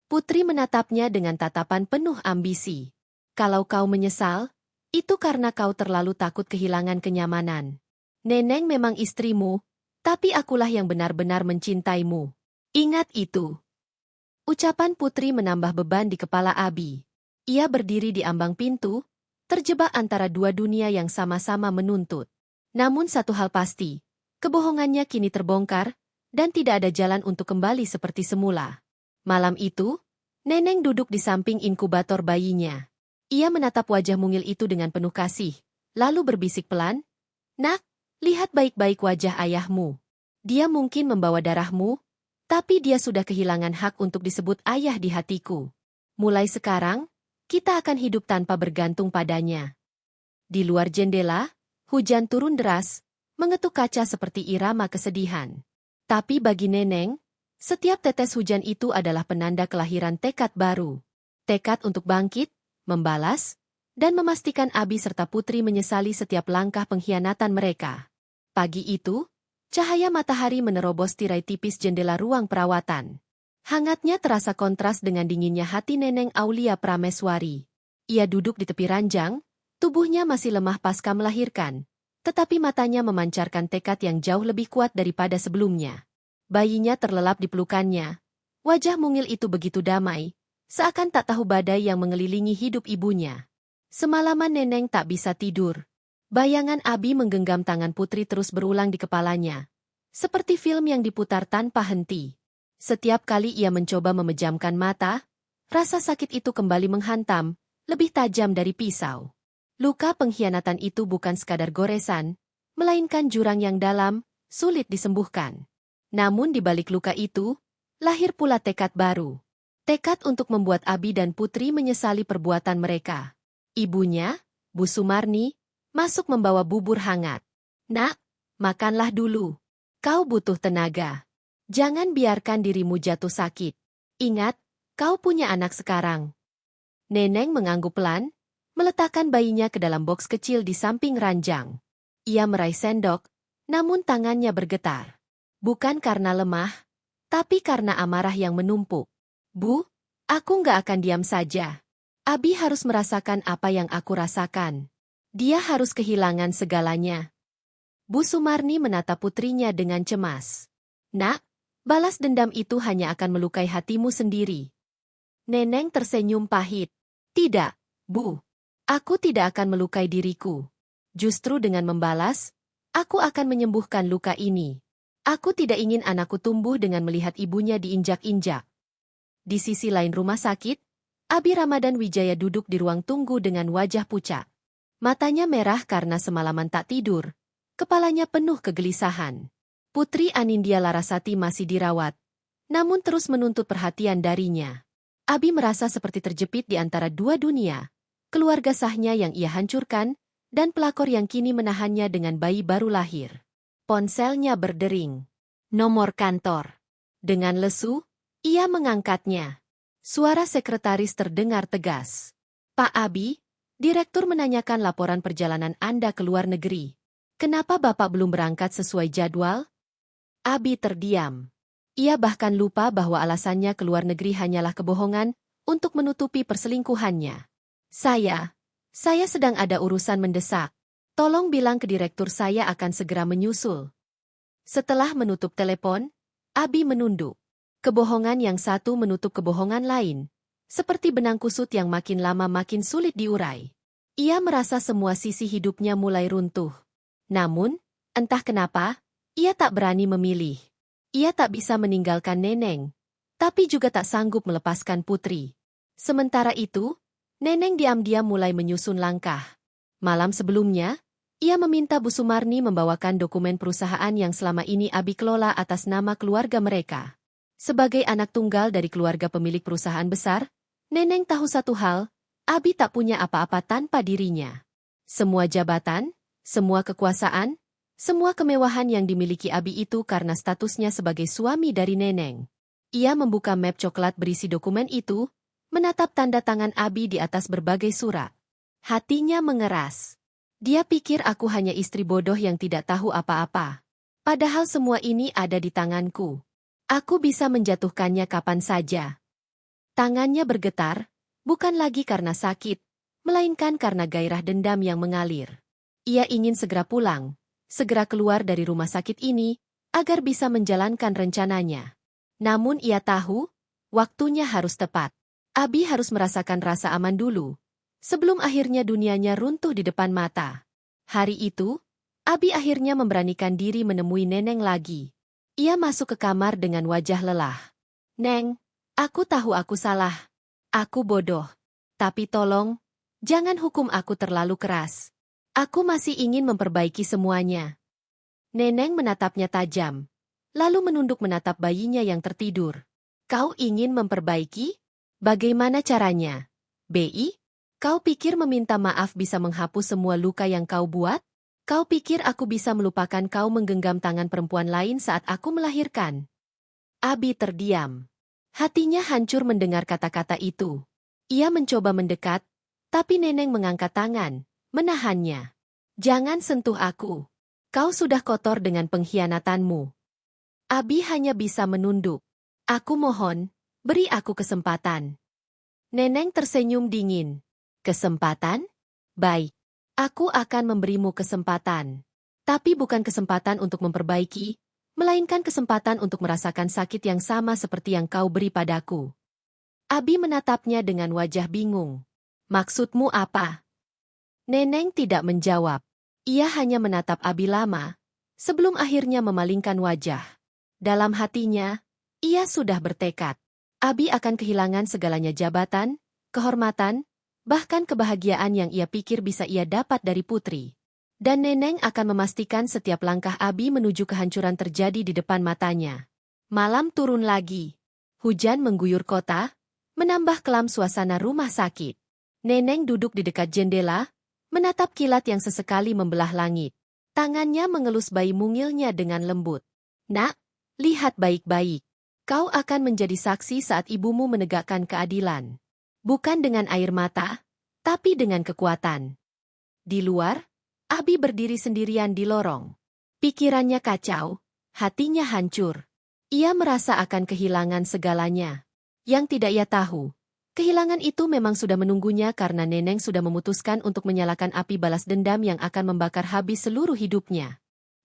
Putri menatapnya dengan tatapan penuh ambisi. Kalau kau menyesal, itu karena kau terlalu takut kehilangan kenyamanan. Neneng memang istrimu, tapi akulah yang benar-benar mencintaimu. Ingat itu. Ucapan Putri menambah beban di kepala Abi. Ia berdiri di ambang pintu, terjebak antara dua dunia yang sama-sama menuntut. Namun satu hal pasti, kebohongannya kini terbongkar, dan tidak ada jalan untuk kembali seperti semula. Malam itu, Neneng duduk di samping inkubator bayinya. Ia menatap wajah mungil itu dengan penuh kasih, lalu berbisik pelan, "Nak, lihat baik-baik wajah ayahmu. Dia mungkin membawa darahmu, tapi dia sudah kehilangan hak untuk disebut ayah di hatiku. Mulai sekarang, kita akan hidup tanpa bergantung padanya." Di luar jendela, hujan turun deras, mengetuk kaca seperti irama kesedihan. Tapi bagi Neneng, setiap tetes hujan itu adalah penanda kelahiran tekad baru. Tekad untuk bangkit, membalas, dan memastikan Abi serta Putri menyesali setiap langkah pengkhianatan mereka. Pagi itu, Cahaya matahari menerobos tirai tipis jendela ruang perawatan. Hangatnya terasa kontras dengan dinginnya hati Neneng Aulia Prameswari. Ia duduk di tepi ranjang, tubuhnya masih lemah pasca melahirkan, tetapi matanya memancarkan tekad yang jauh lebih kuat daripada sebelumnya. Bayinya terlelap di pelukannya. Wajah mungil itu begitu damai, seakan tak tahu badai yang mengelilingi hidup ibunya. Semalaman Neneng tak bisa tidur. Bayangan Abi menggenggam tangan putri terus berulang di kepalanya. Seperti film yang diputar tanpa henti. Setiap kali ia mencoba memejamkan mata, rasa sakit itu kembali menghantam, lebih tajam dari pisau. Luka pengkhianatan itu bukan sekadar goresan, melainkan jurang yang dalam, sulit disembuhkan. Namun di balik luka itu, lahir pula tekad baru. Tekad untuk membuat Abi dan Putri menyesali perbuatan mereka. Ibunya, Bu Sumarni, masuk membawa bubur hangat. "Nak, makanlah dulu. Kau butuh tenaga. Jangan biarkan dirimu jatuh sakit. Ingat, kau punya anak sekarang." Neneng mengangguk pelan, meletakkan bayinya ke dalam boks kecil di samping ranjang. Ia meraih sendok, namun tangannya bergetar. Bukan karena lemah, tapi karena amarah yang menumpuk. "Bu, aku nggak akan diam saja. Abi harus merasakan apa yang aku rasakan. Dia harus kehilangan segalanya." Bu Sumarni menatap putrinya dengan cemas. "Nak, balas dendam itu hanya akan melukai hatimu sendiri." Neneng tersenyum pahit. "Tidak, Bu. Aku tidak akan melukai diriku. Justru dengan membalas, aku akan menyembuhkan luka ini. Aku tidak ingin anakku tumbuh dengan melihat ibunya diinjak-injak." Di sisi lain rumah sakit, Abi Ramadan Wijaya duduk di ruang tunggu dengan wajah pucat. Matanya merah karena semalaman tak tidur. Kepalanya penuh kegelisahan. Putri Anindya Larasati masih dirawat, namun terus menuntut perhatian darinya. Abi merasa seperti terjepit di antara dua dunia, keluarga sahnya yang ia hancurkan, dan pelakor yang kini menahannya dengan bayi baru lahir. Ponselnya berdering. Nomor kantor. Dengan lesu, ia mengangkatnya. Suara sekretaris terdengar tegas. "Pak Abi, direktur menanyakan laporan perjalanan Anda ke luar negeri. Kenapa Bapak belum berangkat sesuai jadwal?" Abi terdiam. Ia bahkan lupa bahwa alasannya ke luar negeri hanyalah kebohongan untuk menutupi perselingkuhannya. Saya sedang ada urusan mendesak. Tolong bilang ke direktur saya akan segera menyusul." Setelah menutup telepon, Abi menunduk. Kebohongan yang satu menutup kebohongan lain, seperti benang kusut yang makin lama makin sulit diurai. Ia merasa semua sisi hidupnya mulai runtuh. Namun, entah kenapa, ia tak berani memilih. Ia tak bisa meninggalkan Neneng, tapi juga tak sanggup melepaskan Putri. Sementara itu, Neneng diam-diam mulai menyusun langkah. Malam sebelumnya, ia meminta Bu Sumarni membawakan dokumen perusahaan yang selama ini Abi kelola atas nama keluarga mereka. Sebagai anak tunggal dari keluarga pemilik perusahaan besar, Neneng tahu satu hal, Abi tak punya apa-apa tanpa dirinya. Semua jabatan, semua kekuasaan, semua kemewahan yang dimiliki Abi itu karena statusnya sebagai suami dari Neneng. Ia membuka map coklat berisi dokumen itu, menatap tanda tangan Abi di atas berbagai surat. Hatinya mengeras. Dia pikir aku hanya istri bodoh yang tidak tahu apa-apa. Padahal semua ini ada di tanganku. Aku bisa menjatuhkannya kapan saja. Tangannya bergetar, bukan lagi karena sakit, melainkan karena gairah dendam yang mengalir. Ia ingin segera pulang. Segera keluar dari rumah sakit ini, agar bisa menjalankan rencananya. Namun ia tahu, waktunya harus tepat. Abi harus merasakan rasa aman dulu, sebelum akhirnya dunianya runtuh di depan mata. Hari itu, Abi akhirnya memberanikan diri menemui Neneng lagi. Ia masuk ke kamar dengan wajah lelah. "Neng, aku tahu aku salah. Aku bodoh. Tapi tolong, jangan hukum aku terlalu keras. Aku masih ingin memperbaiki semuanya." Neneng menatapnya tajam, lalu menunduk menatap bayinya yang tertidur. "Kau ingin memperbaiki? Bagaimana caranya? Bi, kau pikir meminta maaf bisa menghapus semua luka yang kau buat? Kau pikir aku bisa melupakan kau menggenggam tangan perempuan lain saat aku melahirkan?" Abi terdiam. Hatinya hancur mendengar kata-kata itu. Ia mencoba mendekat, tapi Neneng mengangkat tangan, menahannya. "Jangan sentuh aku. Kau sudah kotor dengan pengkhianatanmu. Abi hanya bisa menunduk. Aku mohon, beri aku kesempatan. Neneng tersenyum dingin. Kesempatan? Baik. Aku akan memberimu kesempatan. Tapi bukan kesempatan untuk memperbaiki, melainkan kesempatan untuk merasakan sakit yang sama seperti yang kau beri padaku. Abi menatapnya dengan wajah bingung. Maksudmu apa? Neneng tidak menjawab. Ia hanya menatap Abi lama, sebelum akhirnya memalingkan wajah. Dalam hatinya, ia sudah bertekad. Abi akan kehilangan segalanya jabatan, kehormatan, bahkan kebahagiaan yang ia pikir bisa ia dapat dari putri. Dan Neneng akan memastikan setiap langkah Abi menuju kehancuran terjadi di depan matanya. Malam turun lagi. Hujan mengguyur kota, menambah kelam suasana rumah sakit. Neneng duduk di dekat jendela, menatap kilat yang sesekali membelah langit. Tangannya mengelus bayi mungilnya dengan lembut. Nak, lihat baik-baik. Kau akan menjadi saksi saat ibumu menegakkan keadilan. Bukan dengan air mata, tapi dengan kekuatan. Di luar, Abi berdiri sendirian di lorong. Pikirannya kacau, hatinya hancur. Ia merasa akan kehilangan segalanya. Yang tidak ia tahu, kehilangan itu memang sudah menunggunya karena Neneng sudah memutuskan untuk menyalakan api balas dendam yang akan membakar habis seluruh hidupnya.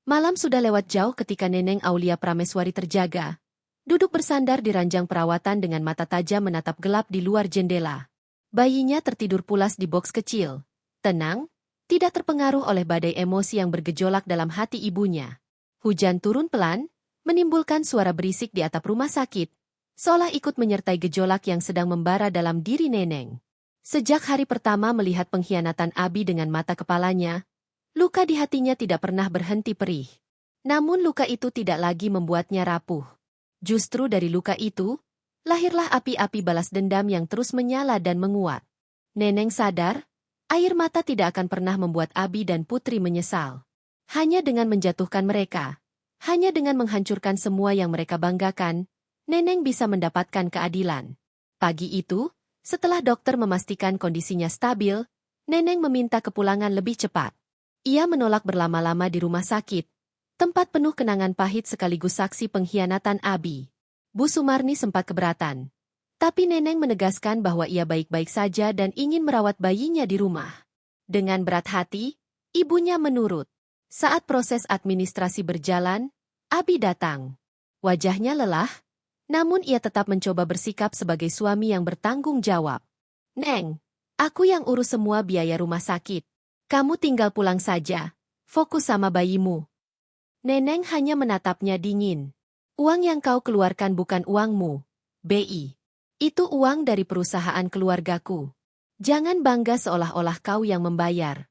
Malam sudah lewat jauh ketika Neneng Aulia Prameswari terjaga, duduk bersandar di ranjang perawatan dengan mata tajam menatap gelap di luar jendela. Bayinya tertidur pulas di boks kecil, tenang, tidak terpengaruh oleh badai emosi yang bergejolak dalam hati ibunya. Hujan turun pelan, menimbulkan suara berisik di atap rumah sakit, seolah ikut menyertai gejolak yang sedang membara dalam diri Neneng. Sejak hari pertama melihat pengkhianatan Abi dengan mata kepalanya, luka di hatinya tidak pernah berhenti perih. Namun luka itu tidak lagi membuatnya rapuh. Justru dari luka itu, lahirlah api-api balas dendam yang terus menyala dan menguat. Neneng sadar, air mata tidak akan pernah membuat Abi dan Putri menyesal. Hanya dengan menjatuhkan mereka, hanya dengan menghancurkan semua yang mereka banggakan, Neneng bisa mendapatkan keadilan. Pagi itu, setelah dokter memastikan kondisinya stabil, Neneng meminta kepulangan lebih cepat. Ia menolak berlama-lama di rumah sakit, tempat penuh kenangan pahit sekaligus saksi pengkhianatan Abi. Bu Sumarni sempat keberatan. Tapi Neneng menegaskan bahwa ia baik-baik saja dan ingin merawat bayinya di rumah. Dengan berat hati, ibunya menurut. Saat proses administrasi berjalan, Abi datang. Wajahnya lelah, namun ia tetap mencoba bersikap sebagai suami yang bertanggung jawab. Neng, aku yang urus semua biaya rumah sakit. Kamu tinggal pulang saja, fokus sama bayimu. Neneng hanya menatapnya dingin. Uang yang kau keluarkan bukan uangmu, BI. Itu uang dari perusahaan keluargaku. Jangan bangga seolah-olah kau yang membayar.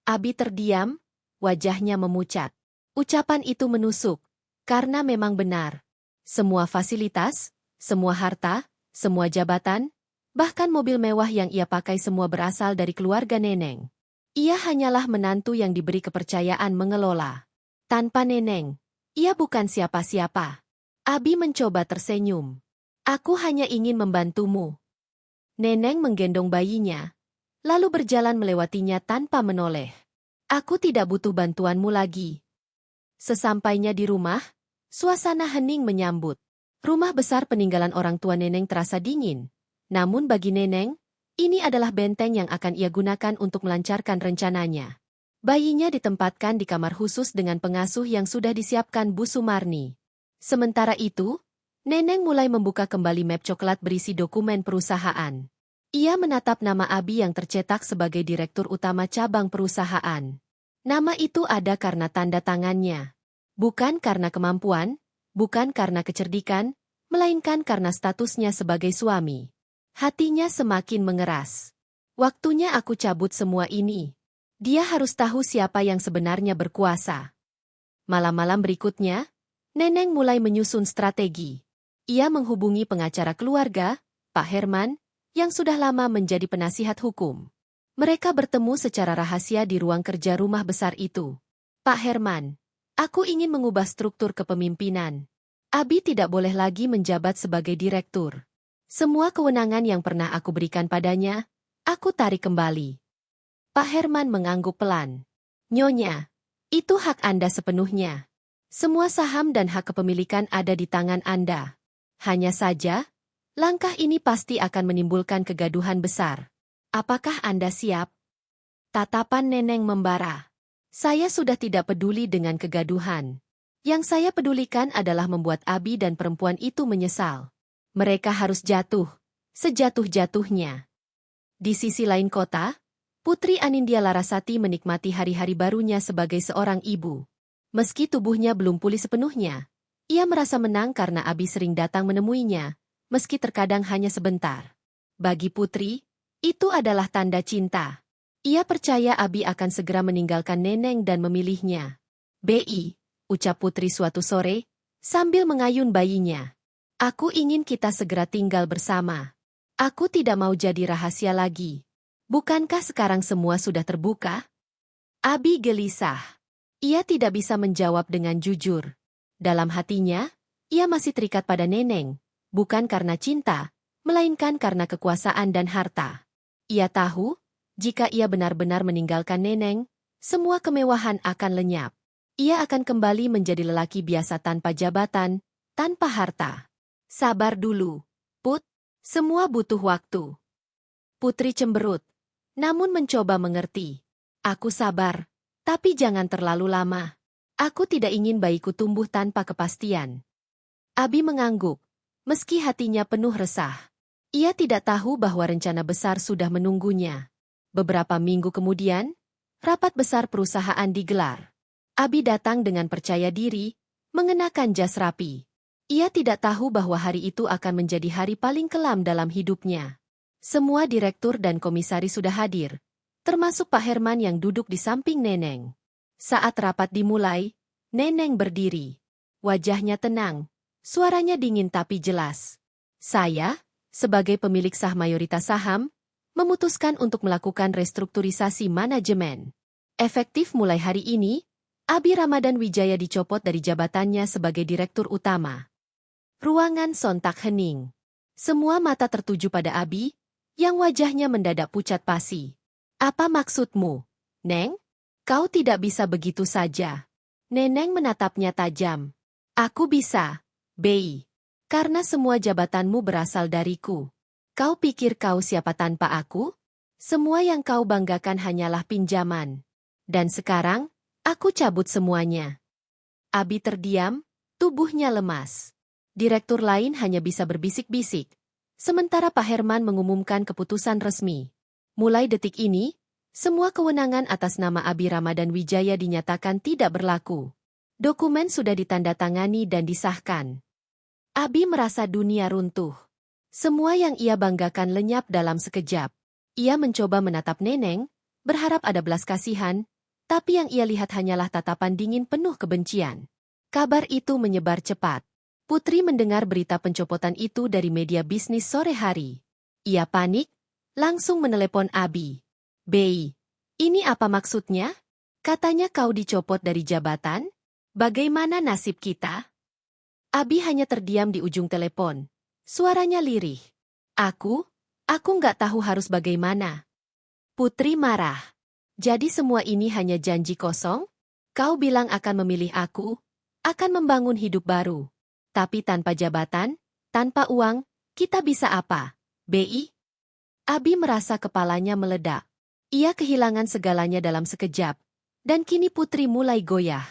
Abi terdiam, wajahnya memucat. Ucapan itu menusuk, karena memang benar. Semua fasilitas, semua harta, semua jabatan, bahkan mobil mewah yang ia pakai semua berasal dari keluarga Neneng. Ia hanyalah menantu yang diberi kepercayaan mengelola. Tanpa Neneng, ia bukan siapa-siapa. Abi mencoba tersenyum. Aku hanya ingin membantumu. Neneng menggendong bayinya, lalu berjalan melewatinya tanpa menoleh. Aku tidak butuh bantuanmu lagi. Sesampainya di rumah, suasana hening menyambut. Rumah besar peninggalan orang tua Neneng terasa dingin. Namun bagi Neneng, ini adalah benteng yang akan ia gunakan untuk melancarkan rencananya. Bayinya ditempatkan di kamar khusus dengan pengasuh yang sudah disiapkan Bu Sumarni. Sementara itu, Neneng mulai membuka kembali map coklat berisi dokumen perusahaan. Ia menatap nama Abi yang tercetak sebagai direktur utama cabang perusahaan. Nama itu ada karena tanda tangannya. Bukan karena kemampuan, bukan karena kecerdikan, melainkan karena statusnya sebagai suami. Hatinya semakin mengeras. Waktunya aku cabut semua ini. Dia harus tahu siapa yang sebenarnya berkuasa. Malam-malam berikutnya, Neneng mulai menyusun strategi. Ia menghubungi pengacara keluarga, Pak Herman, yang sudah lama menjadi penasihat hukum. Mereka bertemu secara rahasia di ruang kerja rumah besar itu. Pak Herman, aku ingin mengubah struktur kepemimpinan. Abi tidak boleh lagi menjabat sebagai direktur. Semua kewenangan yang pernah aku berikan padanya, aku tarik kembali. Pak Herman mengangguk pelan. Nyonya, Itu hak Anda sepenuhnya. Semua saham dan hak kepemilikan ada di tangan Anda. Hanya saja, langkah ini pasti akan menimbulkan kegaduhan besar. Apakah Anda siap? Tatapan Neneng membara. Saya sudah tidak peduli dengan kegaduhan. Yang saya pedulikan adalah membuat Abi dan perempuan itu menyesal. Mereka harus jatuh, sejatuh-jatuhnya. Di sisi lain kota, Putri Anindya Larasati menikmati hari-hari barunya sebagai seorang ibu. Meski tubuhnya belum pulih sepenuhnya, ia merasa menang karena Abi sering datang menemuinya, meski terkadang hanya sebentar. Bagi Putri, itu adalah tanda cinta. Ia percaya Abi akan segera meninggalkan Neneng dan memilihnya. "Bi," ucap Putri suatu sore, sambil mengayun bayinya. "Aku ingin kita segera tinggal bersama. Aku tidak mau jadi rahasia lagi. Bukankah sekarang semua sudah terbuka?" Abi gelisah. Ia tidak bisa menjawab dengan jujur. Dalam hatinya, ia masih terikat pada Neneng, bukan karena cinta, melainkan karena kekuasaan dan harta. Ia tahu, jika ia benar-benar meninggalkan Neneng, semua kemewahan akan lenyap. Ia akan kembali menjadi lelaki biasa tanpa jabatan, tanpa harta. "Sabar dulu, Put. Semua butuh waktu." Putri cemberut, namun mencoba mengerti. "Aku sabar, tapi jangan terlalu lama. Aku tidak ingin bayiku tumbuh tanpa kepastian." Abi mengangguk, meski hatinya penuh resah. Ia tidak tahu bahwa rencana besar sudah menunggunya. Beberapa minggu kemudian, rapat besar perusahaan digelar. Abi datang dengan percaya diri, mengenakan jas rapi. Ia tidak tahu bahwa hari itu akan menjadi hari paling kelam dalam hidupnya. Semua direktur dan komisaris sudah hadir, termasuk Pak Herman yang duduk di samping Neneng. Saat rapat dimulai, Neneng berdiri. Wajahnya tenang, suaranya dingin tapi jelas. "Saya, sebagai pemilik sah mayoritas saham, memutuskan untuk melakukan restrukturisasi manajemen. Efektif mulai hari ini, Abi Ramadan Wijaya dicopot dari jabatannya sebagai direktur utama." Ruangan sontak hening. Semua mata tertuju pada Abi, yang wajahnya mendadak pucat pasi. "Apa maksudmu, Neng? Kau tidak bisa begitu saja." Neneng menatapnya tajam. "Aku bisa, Bei. Karena semua jabatanmu berasal dariku. Kau pikir kau siapa tanpa aku? Semua yang kau banggakan hanyalah pinjaman. Dan sekarang, aku cabut semuanya." Abi terdiam, tubuhnya lemas. Direktur lain hanya bisa berbisik-bisik. Sementara Pak Herman mengumumkan keputusan resmi. Mulai detik ini, semua kewenangan atas nama Abi Ramadan Wijaya dinyatakan tidak berlaku. Dokumen sudah ditandatangani dan disahkan. Abi merasa dunia runtuh. Semua yang ia banggakan lenyap dalam sekejap. Ia mencoba menatap Neneng, berharap ada belas kasihan, tapi yang ia lihat hanyalah tatapan dingin penuh kebencian. Kabar itu menyebar cepat. Putri mendengar berita pencopotan itu dari media bisnis sore hari. Ia panik, langsung menelepon Abi. "Bei, ini apa maksudnya? Katanya kau dicopot dari jabatan? Bagaimana nasib kita?" Abi hanya terdiam di ujung telepon. Suaranya lirih. Aku nggak tahu harus bagaimana." Putri marah. "Jadi semua ini hanya janji kosong? Kau bilang akan memilih aku, akan membangun hidup baru. Tapi tanpa jabatan, tanpa uang, kita bisa apa, Bi?" Abi merasa kepalanya meledak. Ia kehilangan segalanya dalam sekejap, dan kini Putri mulai goyah.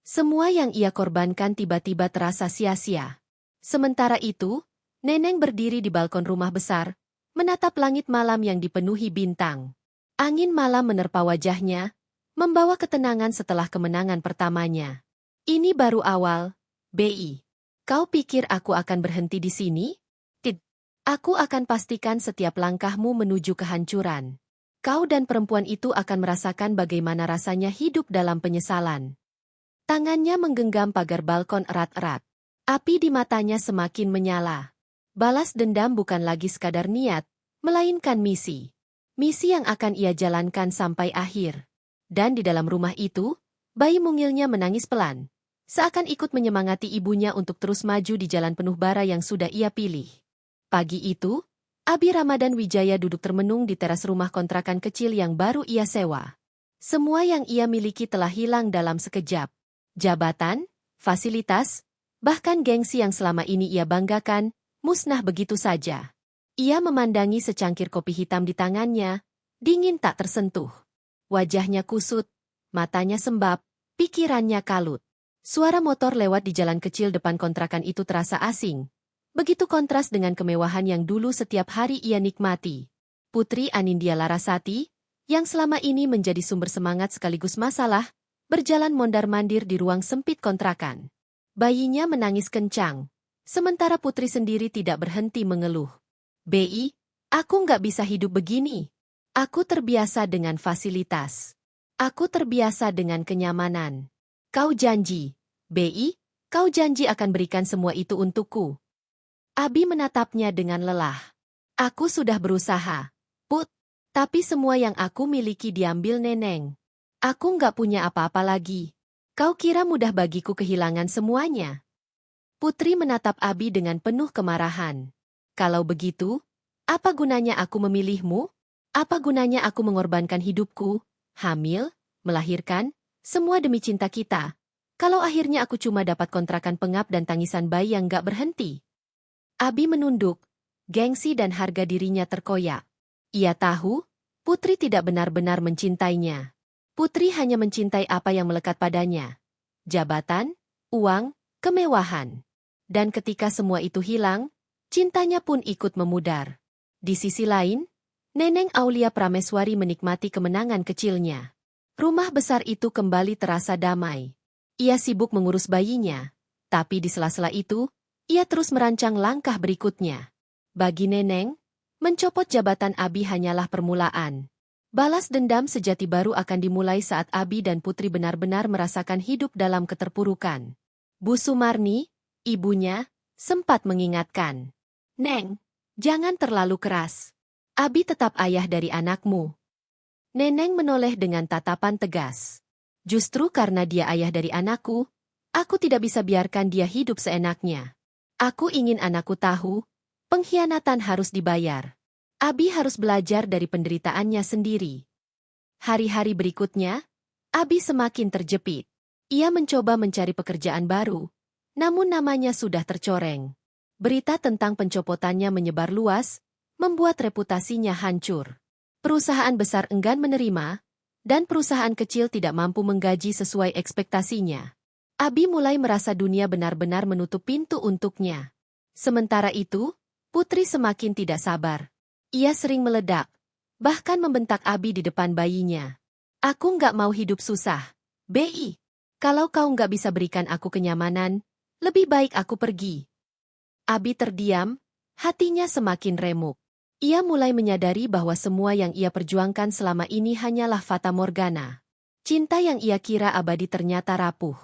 Semua yang ia korbankan tiba-tiba terasa sia-sia. Sementara itu, Neneng berdiri di balkon rumah besar, menatap langit malam yang dipenuhi bintang. Angin malam menerpa wajahnya, membawa ketenangan setelah kemenangan pertamanya. "Ini baru awal, Bi. Kau pikir aku akan berhenti di sini? Tidak. Aku akan pastikan setiap langkahmu menuju kehancuran. Kau dan perempuan itu akan merasakan bagaimana rasanya hidup dalam penyesalan." Tangannya menggenggam pagar balkon erat-erat. Api di matanya semakin menyala. Balas dendam bukan lagi sekadar niat, melainkan misi. Misi yang akan ia jalankan sampai akhir. Dan di dalam rumah itu, bayi mungilnya menangis pelan, seakan ikut menyemangati ibunya untuk terus maju di jalan penuh bara yang sudah ia pilih. Pagi itu, Abi Ramadan Wijaya duduk termenung di teras rumah kontrakan kecil yang baru ia sewa. Semua yang ia miliki telah hilang dalam sekejap. Jabatan, fasilitas, bahkan gengsi yang selama ini ia banggakan, musnah begitu saja. Ia memandangi secangkir kopi hitam di tangannya, dingin tak tersentuh. Wajahnya kusut, matanya sembab, pikirannya kalut. Suara motor lewat di jalan kecil depan kontrakan itu terasa asing. Begitu kontras dengan kemewahan yang dulu setiap hari ia nikmati. Putri Anindya Larasati, yang selama ini menjadi sumber semangat sekaligus masalah, berjalan mondar-mandir di ruang sempit kontrakan. Bayinya menangis kencang, sementara Putri sendiri tidak berhenti mengeluh. "Bi, aku nggak bisa hidup begini. Aku terbiasa dengan fasilitas. Aku terbiasa dengan kenyamanan. Kau janji, Bi, kau janji akan berikan semua itu untukku." Abi menatapnya dengan lelah. "Aku sudah berusaha, Put. Tapi semua yang aku miliki diambil Neneng. Aku nggak punya apa-apa lagi. Kau kira mudah bagiku kehilangan semuanya?" Putri menatap Abi dengan penuh kemarahan. "Kalau begitu, apa gunanya aku memilihmu? Apa gunanya aku mengorbankan hidupku, hamil, melahirkan, semua demi cinta kita, kalau akhirnya aku cuma dapat kontrakan pengap dan tangisan bayi yang nggak berhenti?" Abi menunduk, gengsi dan harga dirinya terkoyak. Ia tahu, Putri tidak benar-benar mencintainya. Putri hanya mencintai apa yang melekat padanya. Jabatan, uang, kemewahan. Dan ketika semua itu hilang, cintanya pun ikut memudar. Di sisi lain, Neneng Aulia Prameswari menikmati kemenangan kecilnya. Rumah besar itu kembali terasa damai. Ia sibuk mengurus bayinya, tapi di sela-sela itu, ia terus merancang langkah berikutnya. Bagi Neneng, mencopot jabatan Abi hanyalah permulaan. Balas dendam sejati baru akan dimulai saat Abi dan Putri benar-benar merasakan hidup dalam keterpurukan. Bu Sumarni, ibunya, sempat mengingatkan. "Neng, jangan terlalu keras. Abi tetap ayah dari anakmu." Neneng menoleh dengan tatapan tegas. "Justru karena dia ayah dari anakku, aku tidak bisa biarkan dia hidup seenaknya. Aku ingin anakku tahu, pengkhianatan harus dibayar. Abi harus belajar dari penderitaannya sendiri." Hari-hari berikutnya, Abi semakin terjepit. Ia mencoba mencari pekerjaan baru, namun namanya sudah tercoreng. Berita tentang pencopotannya menyebar luas, membuat reputasinya hancur. Perusahaan besar enggan menerima, dan perusahaan kecil tidak mampu menggaji sesuai ekspektasinya. Abi mulai merasa dunia benar-benar menutup pintu untuknya. Sementara itu, Putri semakin tidak sabar. Ia sering meledak, bahkan membentak Abi di depan bayinya. "Aku nggak mau hidup susah. Bi, kalau kau nggak bisa berikan aku kenyamanan, lebih baik aku pergi." Abi terdiam, hatinya semakin remuk. Ia mulai menyadari bahwa semua yang ia perjuangkan selama ini hanyalah fata morgana. Cinta yang ia kira abadi ternyata rapuh.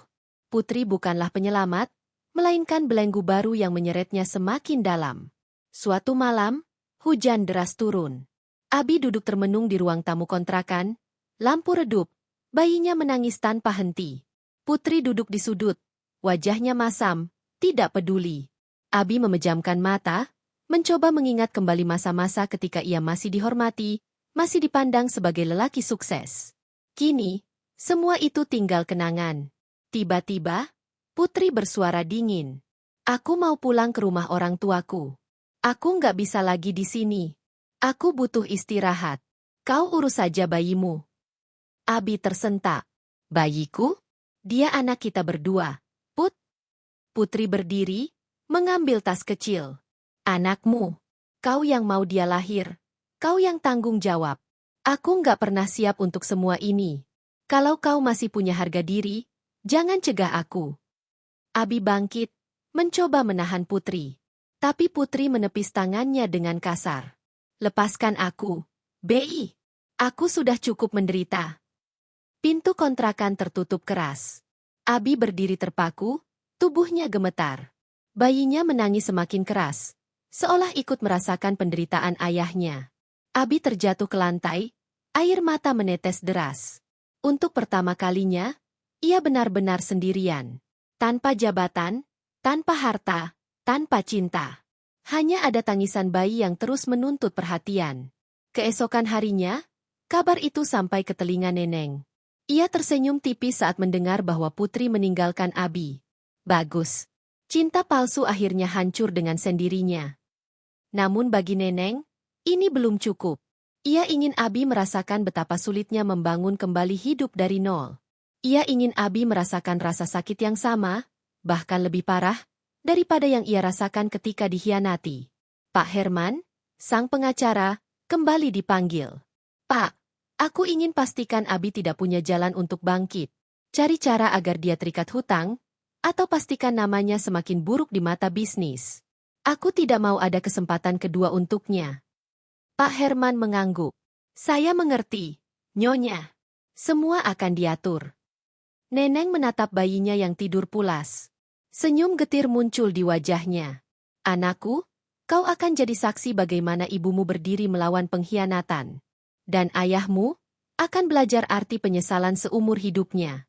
Putri bukanlah penyelamat, melainkan belenggu baru yang menyeretnya semakin dalam. Suatu malam, hujan deras turun. Abi duduk termenung di ruang tamu kontrakan, lampu redup, bayinya menangis tanpa henti. Putri duduk di sudut, wajahnya masam, tidak peduli. Abi memejamkan mata, mencoba mengingat kembali masa-masa ketika ia masih dihormati, masih dipandang sebagai lelaki sukses. Kini, semua itu tinggal kenangan. Tiba-tiba, Putri bersuara dingin. "Aku mau pulang ke rumah orang tuaku. Aku nggak bisa lagi di sini. Aku butuh istirahat. Kau urus saja bayimu." Abi tersentak. "Bayiku? Dia anak kita berdua, Put." Putri berdiri, mengambil tas kecil. "Anakmu. Kau yang mau dia lahir. Kau yang tanggung jawab. Aku nggak pernah siap untuk semua ini. Kalau kau masih punya harga diri, jangan cegah aku." Abi bangkit, mencoba menahan Putri. Tapi Putri menepis tangannya dengan kasar. "Lepaskan aku, Bi. Aku sudah cukup menderita." Pintu kontrakan tertutup keras. Abi berdiri terpaku, tubuhnya gemetar. Bayinya menangis semakin keras, seolah ikut merasakan penderitaan ayahnya. Abi terjatuh ke lantai, air mata menetes deras. Untuk pertama kalinya, ia benar-benar sendirian. Tanpa jabatan, tanpa harta, tanpa cinta. Hanya ada tangisan bayi yang terus menuntut perhatian. Keesokan harinya, Kabar itu sampai ke telinga Neneng. Ia tersenyum tipis saat mendengar bahwa putri meninggalkan Abi. Bagus. Cinta palsu akhirnya hancur dengan sendirinya. Namun bagi Neneng, ini belum cukup. Ia ingin Abi merasakan betapa sulitnya membangun kembali hidup dari nol. Ia ingin Abi merasakan rasa sakit yang sama, bahkan lebih parah, daripada yang ia rasakan ketika dikhianati. Pak Herman, sang pengacara, kembali dipanggil. Pak, aku ingin pastikan Abi tidak punya jalan untuk bangkit. Cari cara agar dia terikat hutang, atau pastikan namanya semakin buruk di mata bisnis. Aku tidak mau ada kesempatan kedua untuknya. Pak Herman mengangguk. Saya mengerti, Nyonya. Semua akan diatur. Neneng menatap bayinya yang tidur pulas. Senyum getir muncul di wajahnya. Anakku, kau akan jadi saksi bagaimana ibumu berdiri melawan pengkhianatan. Dan ayahmu akan belajar arti penyesalan seumur hidupnya.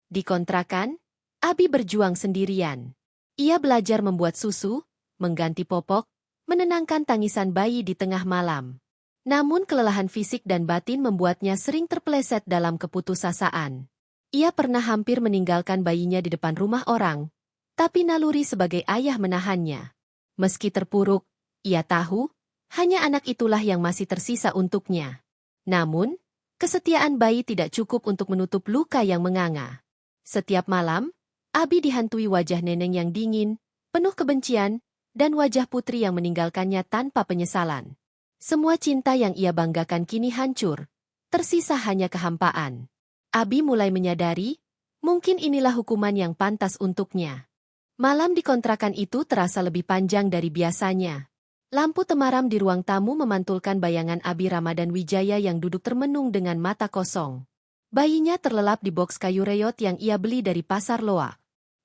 Di kontrakan, Abi berjuang sendirian. Ia belajar membuat susu, mengganti popok, menenangkan tangisan bayi di tengah malam. Namun kelelahan fisik dan batin membuatnya sering terpeleset dalam keputusasaan. Ia pernah hampir meninggalkan bayinya di depan rumah orang, tapi naluri sebagai ayah menahannya. Meski terpuruk, ia tahu, hanya anak itulah yang masih tersisa untuknya. Namun, kesetiaan bayi tidak cukup untuk menutup luka yang menganga. Setiap malam, Abi dihantui wajah Neneng yang dingin, penuh kebencian, dan wajah putri yang meninggalkannya tanpa penyesalan. Semua cinta yang ia banggakan kini hancur, tersisa hanya kehampaan. Abi mulai menyadari, mungkin inilah hukuman yang pantas untuknya. Malam di kontrakan itu terasa lebih panjang dari biasanya. Lampu temaram di ruang tamu memantulkan bayangan Abi Ramadan Wijaya yang duduk termenung dengan mata kosong. Bayinya terlelap di boks kayu reot yang ia beli dari pasar loak.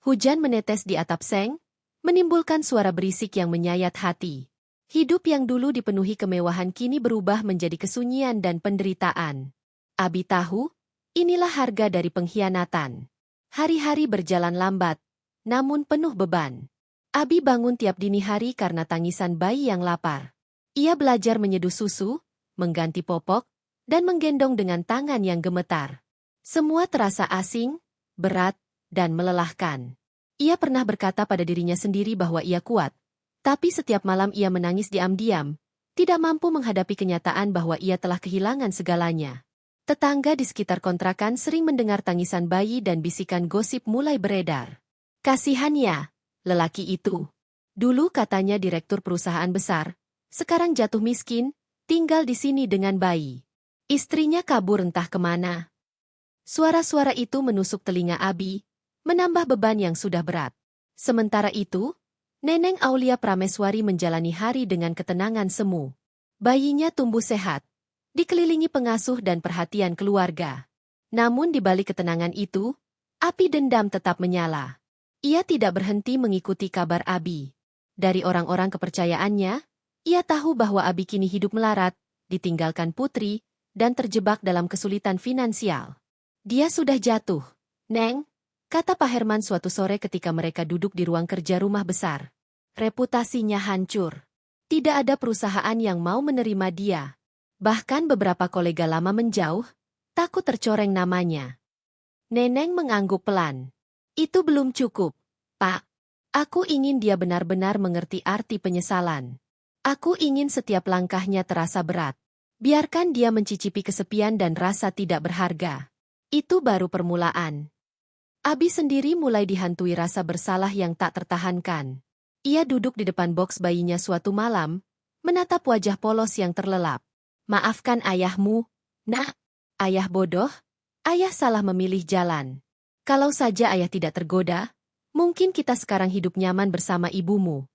Hujan menetes di atap seng, menimbulkan suara berisik yang menyayat hati. Hidup yang dulu dipenuhi kemewahan kini berubah menjadi kesunyian dan penderitaan. Abi tahu, inilah harga dari pengkhianatan. Hari-hari berjalan lambat, namun penuh beban. Abi bangun tiap dini hari karena tangisan bayi yang lapar. Ia belajar menyeduh susu, mengganti popok, dan menggendong dengan tangan yang gemetar. Semua terasa asing, berat, dan melelahkan. Ia pernah berkata pada dirinya sendiri bahwa ia kuat, tapi setiap malam ia menangis diam-diam, tidak mampu menghadapi kenyataan bahwa ia telah kehilangan segalanya. Tetangga di sekitar kontrakan sering mendengar tangisan bayi dan bisikan gosip mulai beredar. Kasihan ya, lelaki itu. Dulu katanya direktur perusahaan besar, sekarang jatuh miskin, tinggal di sini dengan bayi. Istrinya kabur entah kemana. Suara-suara itu menusuk telinga Abi, menambah beban yang sudah berat. Sementara itu, Neneng Aulia Prameswari menjalani hari dengan ketenangan semu. Bayinya tumbuh sehat, dikelilingi pengasuh dan perhatian keluarga. Namun di balik ketenangan itu, api dendam tetap menyala. Ia tidak berhenti mengikuti kabar Abi. Dari orang-orang kepercayaannya, ia tahu bahwa Abi kini hidup melarat, ditinggalkan putri, dan terjebak dalam kesulitan finansial. Dia sudah jatuh, Neng, kata Pak Herman suatu sore ketika mereka duduk di ruang kerja rumah besar. Reputasinya hancur. Tidak ada perusahaan yang mau menerima dia. Bahkan beberapa kolega lama menjauh, takut tercoreng namanya. Neneng mengangguk pelan. Itu belum cukup, Pak. Aku ingin dia benar-benar mengerti arti penyesalan. Aku ingin setiap langkahnya terasa berat. Biarkan dia mencicipi kesepian dan rasa tidak berharga. Itu baru permulaan. Abi sendiri mulai dihantui rasa bersalah yang tak tertahankan. Ia duduk di depan boks bayinya suatu malam, menatap wajah polos yang terlelap. Maafkan ayahmu, Nak. Ayah bodoh, ayah salah memilih jalan. Kalau saja ayah tidak tergoda, mungkin kita sekarang hidup nyaman bersama ibumu.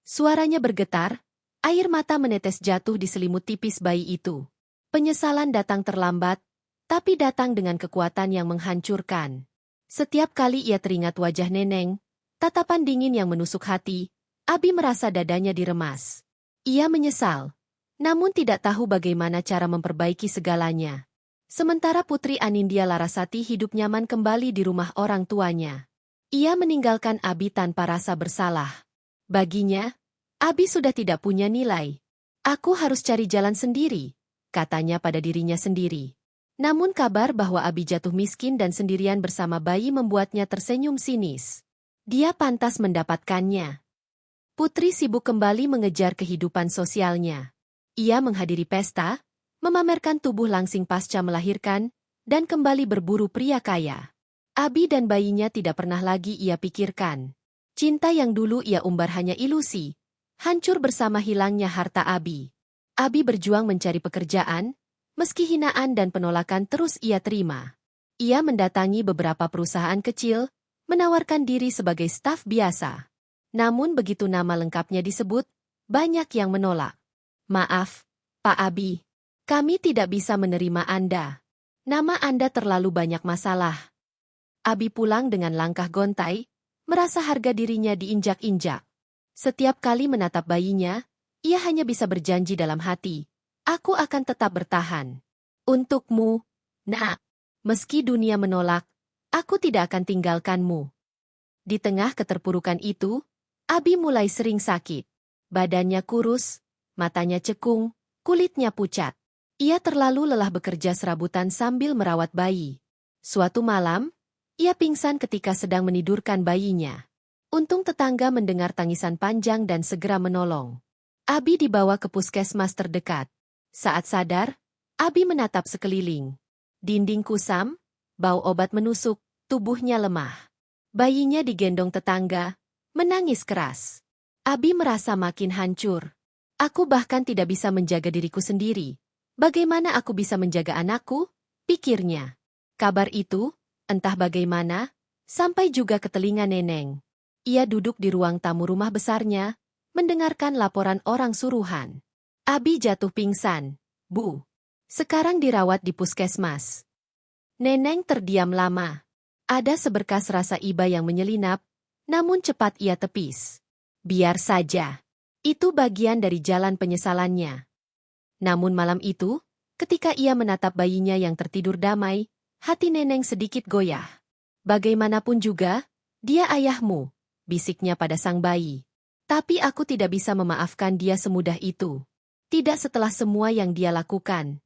Suaranya bergetar, air mata menetes jatuh di selimut tipis bayi itu. Penyesalan datang terlambat, tapi datang dengan kekuatan yang menghancurkan. Setiap kali ia teringat wajah Neneng, tatapan dingin yang menusuk hati, Abi merasa dadanya diremas. Ia menyesal, namun tidak tahu bagaimana cara memperbaiki segalanya. Sementara Putri Anindya Larasati hidup nyaman kembali di rumah orang tuanya. Ia meninggalkan Abi tanpa rasa bersalah. Baginya, Abi sudah tidak punya nilai. Aku harus cari jalan sendiri, katanya pada dirinya sendiri. Namun kabar bahwa Abi jatuh miskin dan sendirian bersama bayi membuatnya tersenyum sinis. Dia pantas mendapatkannya. Putri sibuk kembali mengejar kehidupan sosialnya. Ia menghadiri pesta, memamerkan tubuh langsing pasca melahirkan, dan kembali berburu pria kaya. Abi dan bayinya tidak pernah lagi ia pikirkan. Cinta yang dulu ia umbar hanya ilusi, hancur bersama hilangnya harta Abi. Abi berjuang mencari pekerjaan, meski hinaan dan penolakan terus ia terima. Ia mendatangi beberapa perusahaan kecil, menawarkan diri sebagai staf biasa. Namun begitu nama lengkapnya disebut, banyak yang menolak. Maaf, Pak Abi. Kami tidak bisa menerima Anda. Nama Anda terlalu banyak masalah. Abi pulang dengan langkah gontai, merasa harga dirinya diinjak-injak. Setiap kali menatap bayinya, ia hanya bisa berjanji dalam hati, aku akan tetap bertahan. Untukmu, Nak. Meski dunia menolak, aku tidak akan tinggalkanmu. Di tengah keterpurukan itu, Abi mulai sering sakit. Badannya kurus, matanya cekung, kulitnya pucat. Ia terlalu lelah bekerja serabutan sambil merawat bayi. Suatu malam, ia pingsan ketika sedang menidurkan bayinya. Untung tetangga mendengar tangisan panjang dan segera menolong. Abi dibawa ke puskesmas terdekat. Saat sadar, Abi menatap sekeliling. Dinding kusam, bau obat menusuk, tubuhnya lemah. Bayinya digendong tetangga, menangis keras. Abi merasa makin hancur. Aku bahkan tidak bisa menjaga diriku sendiri. Bagaimana aku bisa menjaga anakku? Pikirnya. Kabar itu, entah bagaimana, sampai juga ke telinga Neneng. Ia duduk di ruang tamu rumah besarnya, mendengarkan laporan orang suruhan. Abi jatuh pingsan. Bu. Sekarang dirawat di puskesmas. Neneng terdiam lama. Ada seberkas rasa iba yang menyelinap, namun cepat ia tepis. Biar saja. Itu bagian dari jalan penyesalannya. Namun malam itu, ketika ia menatap bayinya yang tertidur damai, hati Neneng sedikit goyah. Bagaimanapun juga, dia ayahmu, bisiknya pada sang bayi. Tapi aku tidak bisa memaafkan dia semudah itu. Tidak setelah semua yang dia lakukan.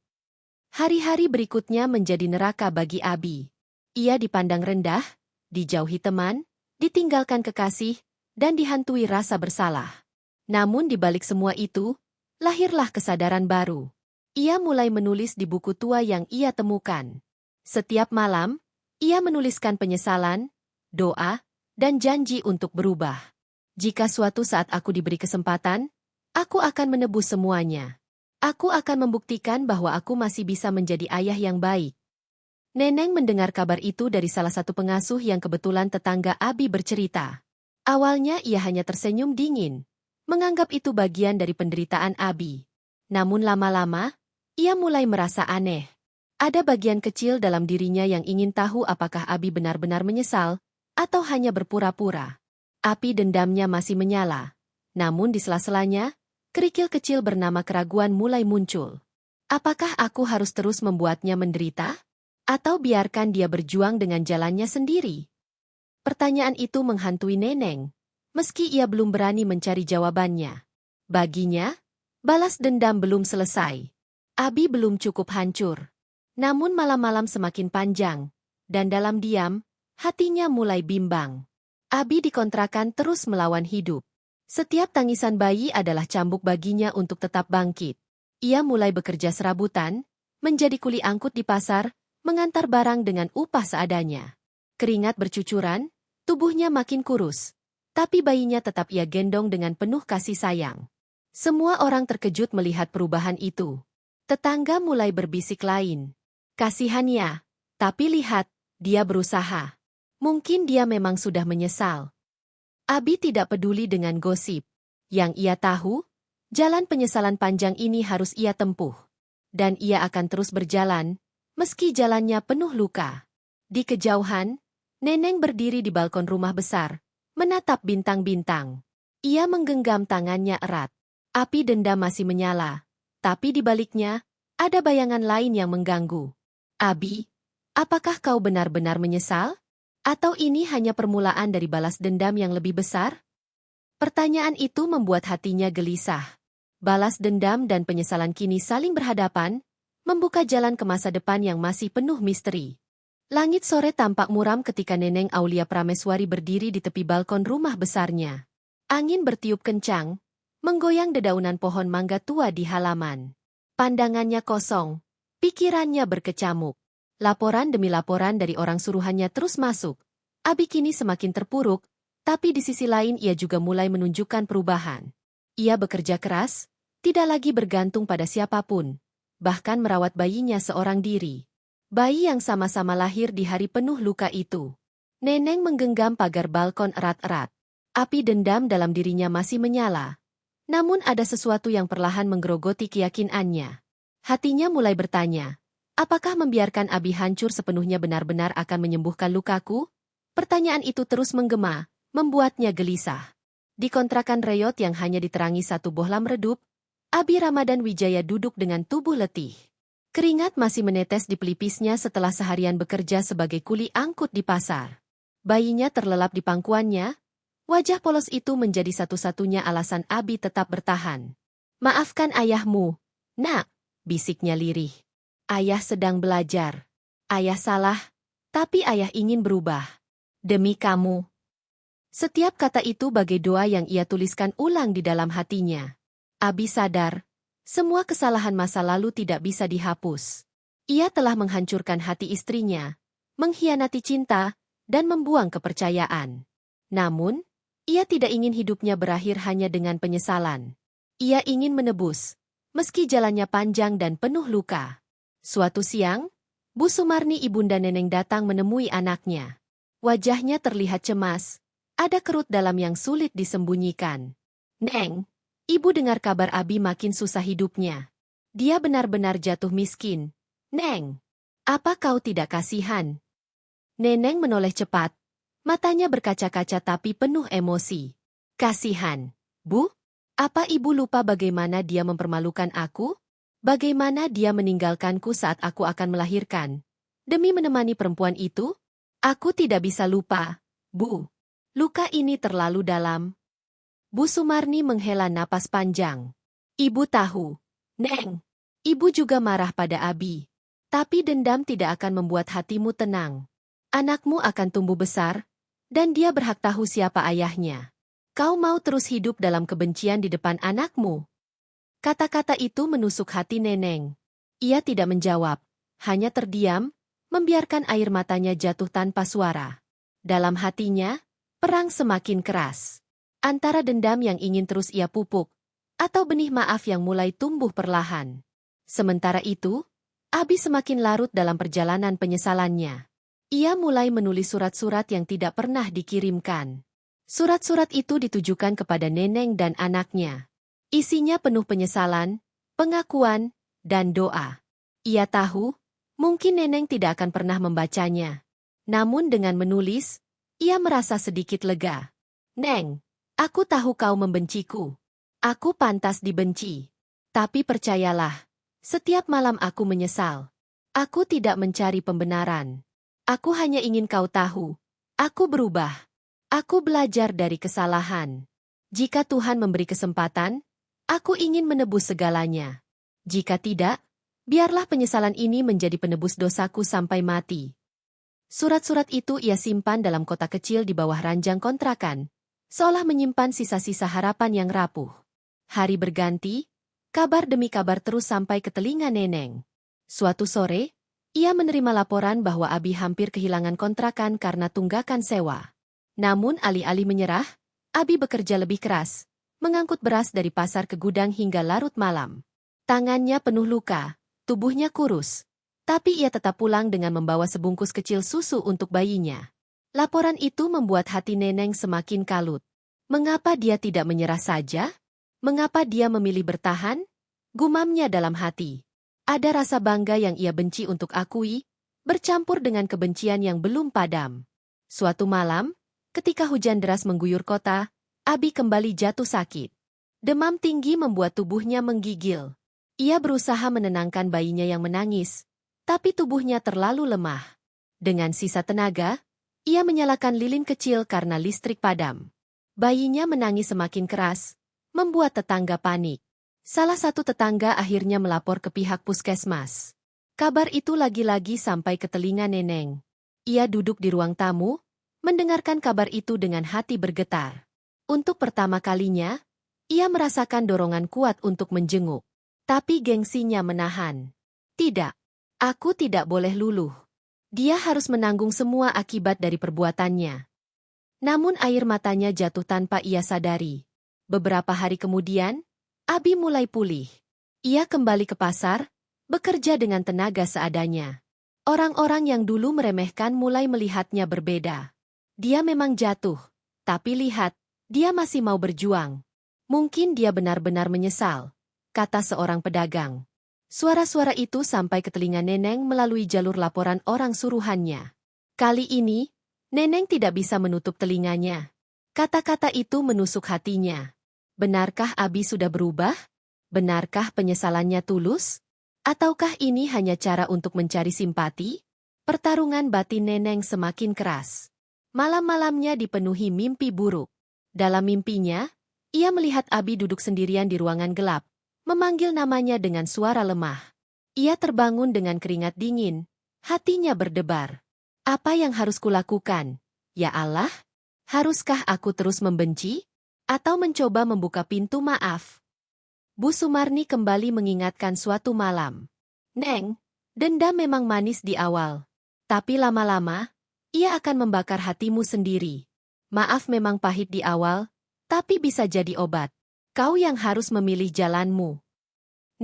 Hari-hari berikutnya menjadi neraka bagi Abi. Ia dipandang rendah, dijauhi teman, ditinggalkan kekasih, dan dihantui rasa bersalah. Namun di balik semua itu, lahirlah kesadaran baru. Ia mulai menulis di buku tua yang ia temukan. Setiap malam, ia menuliskan penyesalan, doa, dan janji untuk berubah. Jika suatu saat aku diberi kesempatan, aku akan menebus semuanya. Aku akan membuktikan bahwa aku masih bisa menjadi ayah yang baik. Neneng mendengar kabar itu dari salah satu pengasuh yang kebetulan tetangga Abi bercerita. Awalnya ia hanya tersenyum dingin, menganggap itu bagian dari penderitaan Abi. Namun lama-lama, ia mulai merasa aneh. Ada bagian kecil dalam dirinya yang ingin tahu apakah Abi benar-benar menyesal, atau hanya berpura-pura. Api dendamnya masih menyala. Namun di sela-selanya, kerikil kecil bernama keraguan mulai muncul. Apakah aku harus terus membuatnya menderita? Atau biarkan dia berjuang dengan jalannya sendiri? Pertanyaan itu menghantui Neneng, meski ia belum berani mencari jawabannya. Baginya, balas dendam belum selesai. Abi belum cukup hancur. Namun malam-malam semakin panjang, dan dalam diam, hatinya mulai bimbang. Abi dikontrakan terus melawan hidup. Setiap tangisan bayi adalah cambuk baginya untuk tetap bangkit. Ia mulai bekerja serabutan, menjadi kuli angkut di pasar, mengantar barang dengan upah seadanya. Keringat bercucuran, tubuhnya makin kurus. Tapi bayinya tetap ia gendong dengan penuh kasih sayang. Semua orang terkejut melihat perubahan itu. Tetangga mulai berbisik lain. Kasihan ya, tapi lihat, dia berusaha. Mungkin dia memang sudah menyesal. Abi tidak peduli dengan gosip. Yang ia tahu, jalan penyesalan panjang ini harus ia tempuh. Dan ia akan terus berjalan, meski jalannya penuh luka. Di kejauhan, Neneng berdiri di balkon rumah besar, menatap bintang-bintang. Ia menggenggam tangannya erat. Api dendam masih menyala, tapi di baliknya, ada bayangan lain yang mengganggu. Abi, apakah kau benar-benar menyesal? Atau ini hanya permulaan dari balas dendam yang lebih besar? Pertanyaan itu membuat hatinya gelisah. Balas dendam dan penyesalan kini saling berhadapan, membuka jalan ke masa depan yang masih penuh misteri. Langit sore tampak muram ketika Neneng Aulia Prameswari berdiri di tepi balkon rumah besarnya. Angin bertiup kencang, menggoyang dedaunan pohon mangga tua di halaman. Pandangannya kosong, pikirannya berkecamuk. Laporan demi laporan dari orang suruhannya terus masuk. Abi kini semakin terpuruk, tapi di sisi lain ia juga mulai menunjukkan perubahan. Ia bekerja keras, tidak lagi bergantung pada siapapun, bahkan merawat bayinya seorang diri. Bayi yang sama-sama lahir di hari penuh luka itu. Neneng menggenggam pagar balkon erat-erat. Api dendam dalam dirinya masih menyala. Namun ada sesuatu yang perlahan menggerogoti keyakinannya. Hatinya mulai bertanya, apakah membiarkan Abi hancur sepenuhnya benar-benar akan menyembuhkan lukaku? Pertanyaan itu terus menggema, membuatnya gelisah. Di kontrakan reyot yang hanya diterangi satu bohlam redup, Abi Ramadan Wijaya duduk dengan tubuh letih. Keringat masih menetes di pelipisnya setelah seharian bekerja sebagai kuli angkut di pasar. Bayinya terlelap di pangkuannya. Wajah polos itu menjadi satu-satunya alasan Abi tetap bertahan. Maafkan ayahmu, nak, bisiknya lirih. Ayah sedang belajar. Ayah salah, tapi ayah ingin berubah. Demi kamu. Setiap kata itu bagai doa yang ia tuliskan ulang di dalam hatinya. Abi sadar, semua kesalahan masa lalu tidak bisa dihapus. Ia telah menghancurkan hati istrinya, mengkhianati cinta, dan membuang kepercayaan. Namun, ia tidak ingin hidupnya berakhir hanya dengan penyesalan. Ia ingin menebus, meski jalannya panjang dan penuh luka. Suatu siang, Bu Sumarni ibunda Neneng datang menemui anaknya. Wajahnya terlihat cemas, ada kerut dalam yang sulit disembunyikan. Neng, ibu dengar kabar Abi makin susah hidupnya. Dia benar-benar jatuh miskin. Neng, apa kau tidak kasihan? Neneng menoleh cepat. Matanya berkaca-kaca tapi penuh emosi. Kasihan, Bu? Apa ibu lupa bagaimana dia mempermalukan aku? Bagaimana dia meninggalkanku saat aku akan melahirkan? Demi menemani perempuan itu? Aku tidak bisa lupa, Bu. Luka ini terlalu dalam. Bu Sumarni menghela napas panjang. Ibu tahu. Neng, ibu juga marah pada Abi. Tapi dendam tidak akan membuat hatimu tenang. Anakmu akan tumbuh besar, dan dia berhak tahu siapa ayahnya. Kau mau terus hidup dalam kebencian di depan anakmu? Kata-kata itu menusuk hati Neneng. Ia tidak menjawab, hanya terdiam, membiarkan air matanya jatuh tanpa suara. Dalam hatinya, perang semakin keras. Antara dendam yang ingin terus ia pupuk, atau benih maaf yang mulai tumbuh perlahan. Sementara itu, Abi semakin larut dalam perjalanan penyesalannya. Ia mulai menulis surat-surat yang tidak pernah dikirimkan. Surat-surat itu ditujukan kepada Neneng dan anaknya. Isinya penuh penyesalan, pengakuan, dan doa. Ia tahu, mungkin Neneng tidak akan pernah membacanya. Namun dengan menulis, ia merasa sedikit lega. Neng, aku tahu kau membenciku. Aku pantas dibenci. Tapi percayalah, setiap malam aku menyesal. Aku tidak mencari pembenaran. Aku hanya ingin kau tahu. Aku berubah. Aku belajar dari kesalahan. Jika Tuhan memberi kesempatan, aku ingin menebus segalanya. Jika tidak, biarlah penyesalan ini menjadi penebus dosaku sampai mati. Surat-surat itu ia simpan dalam kotak kecil di bawah ranjang kontrakan, seolah menyimpan sisa-sisa harapan yang rapuh. Hari berganti, kabar demi kabar terus sampai ke telinga Neneng. Suatu sore, ia menerima laporan bahwa Abi hampir kehilangan kontrakan karena tunggakan sewa. Namun alih-alih menyerah, Abi bekerja lebih keras, mengangkut beras dari pasar ke gudang hingga larut malam. Tangannya penuh luka, tubuhnya kurus. Tapi ia tetap pulang dengan membawa sebungkus kecil susu untuk bayinya. Laporan itu membuat hati Neneng semakin kalut. Mengapa dia tidak menyerah saja? Mengapa dia memilih bertahan? Gumamnya dalam hati. Ada rasa bangga yang ia benci untuk akui, bercampur dengan kebencian yang belum padam. Suatu malam, ketika hujan deras mengguyur kota, Abi kembali jatuh sakit. Demam tinggi membuat tubuhnya menggigil. Ia berusaha menenangkan bayinya yang menangis, tapi tubuhnya terlalu lemah. Dengan sisa tenaga, ia menyalakan lilin kecil karena listrik padam. Bayinya menangis semakin keras, membuat tetangga panik. Salah satu tetangga akhirnya melapor ke pihak puskesmas. Kabar itu lagi-lagi sampai ke telinga Neneng. Ia duduk di ruang tamu, mendengarkan kabar itu dengan hati bergetar. Untuk pertama kalinya, ia merasakan dorongan kuat untuk menjenguk. Tapi gengsinya menahan. Tidak, aku tidak boleh luluh. Dia harus menanggung semua akibat dari perbuatannya. Namun air matanya jatuh tanpa ia sadari. Beberapa hari kemudian, Abi mulai pulih. Ia kembali ke pasar, bekerja dengan tenaga seadanya. Orang-orang yang dulu meremehkan mulai melihatnya berbeda. Dia memang jatuh, tapi lihat, dia masih mau berjuang. Mungkin dia benar-benar menyesal, kata seorang pedagang. Suara-suara itu sampai ke telinga Neneng melalui jalur laporan orang suruhannya. Kali ini, Neneng tidak bisa menutup telinganya. Kata-kata itu menusuk hatinya. Benarkah Abi sudah berubah? Benarkah penyesalannya tulus? Ataukah ini hanya cara untuk mencari simpati? Pertarungan batin Neneng semakin keras. Malam-malamnya dipenuhi mimpi buruk. Dalam mimpinya, ia melihat Abi duduk sendirian di ruangan gelap, memanggil namanya dengan suara lemah. Ia terbangun dengan keringat dingin, hatinya berdebar. Apa yang harus kulakukan? Ya Allah, haruskah aku terus membenci? Atau mencoba membuka pintu maaf? Bu Sumarni kembali mengingatkan suatu malam. Neng, dendam memang manis di awal. Tapi lama-lama, ia akan membakar hatimu sendiri. Maaf memang pahit di awal, tapi bisa jadi obat. Kau yang harus memilih jalanmu.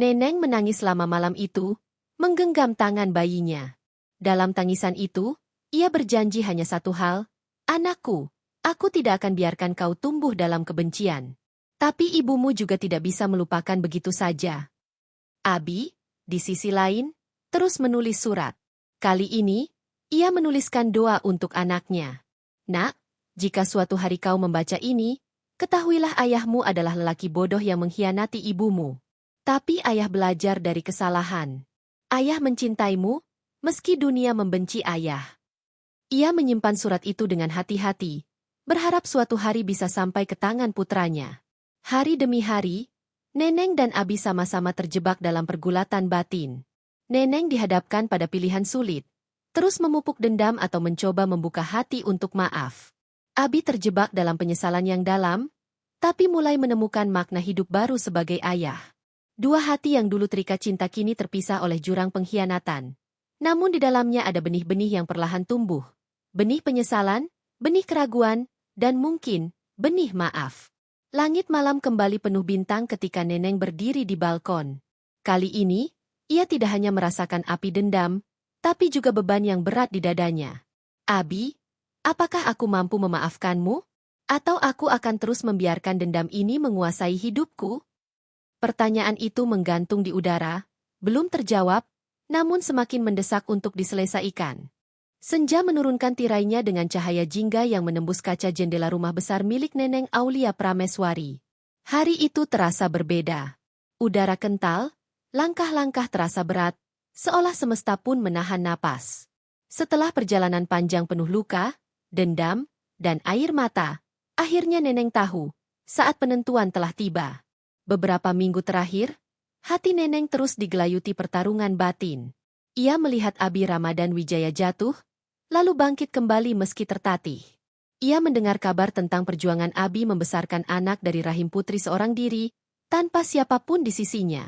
Neneng menangis lama malam itu, menggenggam tangan bayinya. Dalam tangisan itu, ia berjanji hanya satu hal, anakku, aku tidak akan biarkan kau tumbuh dalam kebencian. Tapi ibumu juga tidak bisa melupakan begitu saja. Abi, di sisi lain, terus menulis surat. Kali ini, ia menuliskan doa untuk anaknya. Nak, jika suatu hari kau membaca ini, ketahuilah ayahmu adalah lelaki bodoh yang mengkhianati ibumu. Tapi ayah belajar dari kesalahan. Ayah mencintaimu, meski dunia membenci ayah. Ia menyimpan surat itu dengan hati-hati, berharap suatu hari bisa sampai ke tangan putranya. Hari demi hari, Neneng dan Abi sama-sama terjebak dalam pergulatan batin. Neneng dihadapkan pada pilihan sulit, terus memupuk dendam atau mencoba membuka hati untuk maaf. Abi terjebak dalam penyesalan yang dalam, tapi mulai menemukan makna hidup baru sebagai ayah. Dua hati yang dulu terikat cinta kini terpisah oleh jurang pengkhianatan. Namun di dalamnya ada benih-benih yang perlahan tumbuh. Benih penyesalan, benih keraguan, dan mungkin benih maaf. Langit malam kembali penuh bintang ketika Neneng berdiri di balkon. Kali ini, ia tidak hanya merasakan api dendam, tapi juga beban yang berat di dadanya. Abi, apakah aku mampu memaafkanmu? Atau aku akan terus membiarkan dendam ini menguasai hidupku? Pertanyaan itu menggantung di udara, belum terjawab, namun semakin mendesak untuk diselesaikan. Senja menurunkan tirainya dengan cahaya jingga yang menembus kaca jendela rumah besar milik Neneng Aulia Prameswari. Hari itu terasa berbeda. Udara kental, langkah-langkah terasa berat, seolah semesta pun menahan napas. Setelah perjalanan panjang penuh luka, dendam, dan air mata, akhirnya Neneng tahu, saat penentuan telah tiba. Beberapa minggu terakhir, hati Neneng terus digelayuti pertarungan batin. Ia melihat Abi Ramadan Wijaya jatuh, lalu bangkit kembali meski tertatih. Ia mendengar kabar tentang perjuangan Abi membesarkan anak dari rahim putri seorang diri, tanpa siapapun di sisinya.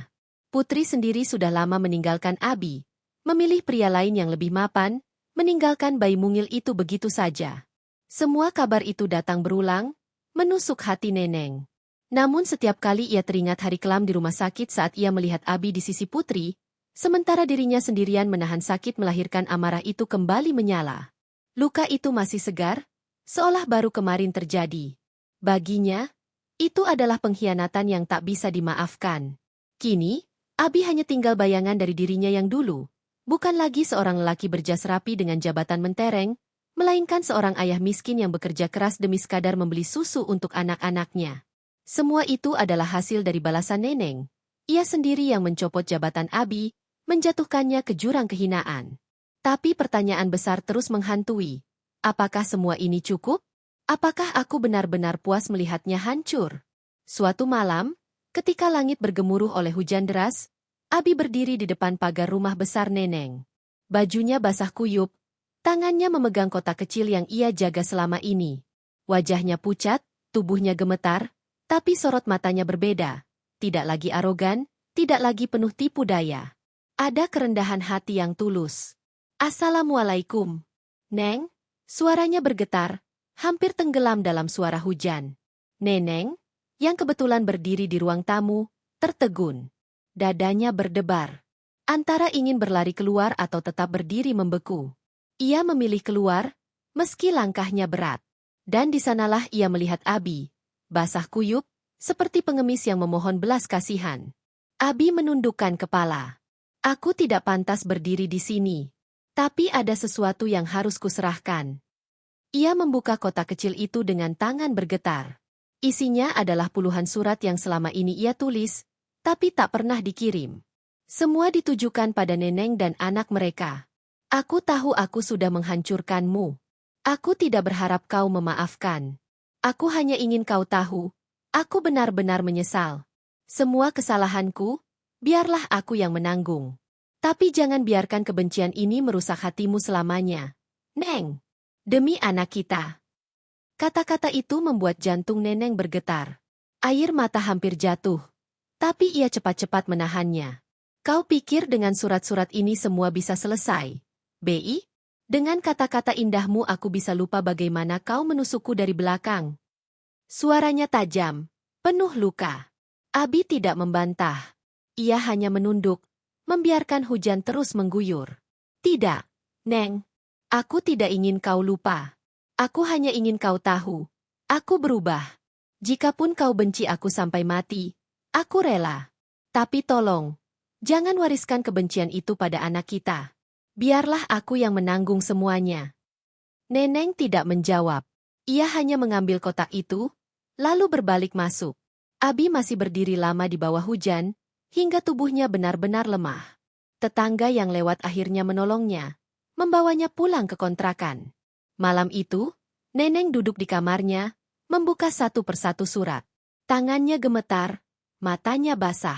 Putri sendiri sudah lama meninggalkan Abi, memilih pria lain yang lebih mapan, meninggalkan bayi mungil itu begitu saja. Semua kabar itu datang berulang, menusuk hati Neneng. Namun setiap kali ia teringat hari kelam di rumah sakit saat ia melihat Abi di sisi putri, sementara dirinya sendirian menahan sakit melahirkan amarah itu kembali menyala. Luka itu masih segar, seolah baru kemarin terjadi. Baginya, itu adalah pengkhianatan yang tak bisa dimaafkan. Kini, Abi hanya tinggal bayangan dari dirinya yang dulu, bukan lagi seorang lelaki berjas rapi dengan jabatan mentereng, melainkan seorang ayah miskin yang bekerja keras demi sekadar membeli susu untuk anak-anaknya. Semua itu adalah hasil dari balasan Neneng. Ia sendiri yang mencopot jabatan Abi, menjatuhkannya ke jurang kehinaan. Tapi pertanyaan besar terus menghantui. Apakah semua ini cukup? Apakah aku benar-benar puas melihatnya hancur? Suatu malam, Ketika langit bergemuruh oleh hujan deras, Abi berdiri di depan pagar rumah besar Neneng. Bajunya basah kuyup, tangannya memegang kotak kecil yang ia jaga selama ini. Wajahnya pucat, tubuhnya gemetar, tapi sorot matanya berbeda. Tidak lagi arogan, tidak lagi penuh tipu daya. Ada kerendahan hati yang tulus. "Assalamualaikum, Neng." Suaranya bergetar, hampir tenggelam dalam suara hujan. Neneng, yang kebetulan berdiri di ruang tamu, tertegun. Dadanya berdebar. Antara ingin berlari keluar atau tetap berdiri membeku. Ia memilih keluar, meski langkahnya berat. Dan di sanalah ia melihat Abi, basah kuyup, seperti pengemis yang memohon belas kasihan. Abi menundukkan kepala. "Aku tidak pantas berdiri di sini. Tapi ada sesuatu yang harus kuserahkan." Ia membuka kotak kecil itu dengan tangan bergetar. Isinya adalah puluhan surat yang selama ini ia tulis, tapi tak pernah dikirim. Semua ditujukan pada Neneng dan anak mereka. "Aku tahu aku sudah menghancurkanmu. Aku tidak berharap kau memaafkan. Aku hanya ingin kau tahu, aku benar-benar menyesal. Semua kesalahanku, biarlah aku yang menanggung. Tapi jangan biarkan kebencian ini merusak hatimu selamanya, Neng. Demi anak kita." Kata-kata itu membuat jantung Neneng bergetar. Air mata hampir jatuh, tapi ia cepat-cepat menahannya. "Kau pikir dengan surat-surat ini semua bisa selesai, Bi? Dengan kata-kata indahmu aku bisa lupa bagaimana kau menusukku dari belakang." Suaranya tajam, penuh luka. Abi tidak membantah. Ia hanya menunduk, membiarkan hujan terus mengguyur. "Tidak, Neng. Aku tidak ingin kau lupa. Aku hanya ingin kau tahu. Aku berubah. Jikapun kau benci aku sampai mati, aku rela. Tapi tolong, jangan wariskan kebencian itu pada anak kita. Biarlah aku yang menanggung semuanya." Neneng tidak menjawab. Ia hanya mengambil kotak itu, lalu berbalik masuk. Abi masih berdiri lama di bawah hujan, hingga tubuhnya benar-benar lemah. Tetangga yang lewat akhirnya menolongnya, membawanya pulang ke kontrakan. Malam itu, Neneng duduk di kamarnya, membuka satu persatu surat. Tangannya gemetar, matanya basah.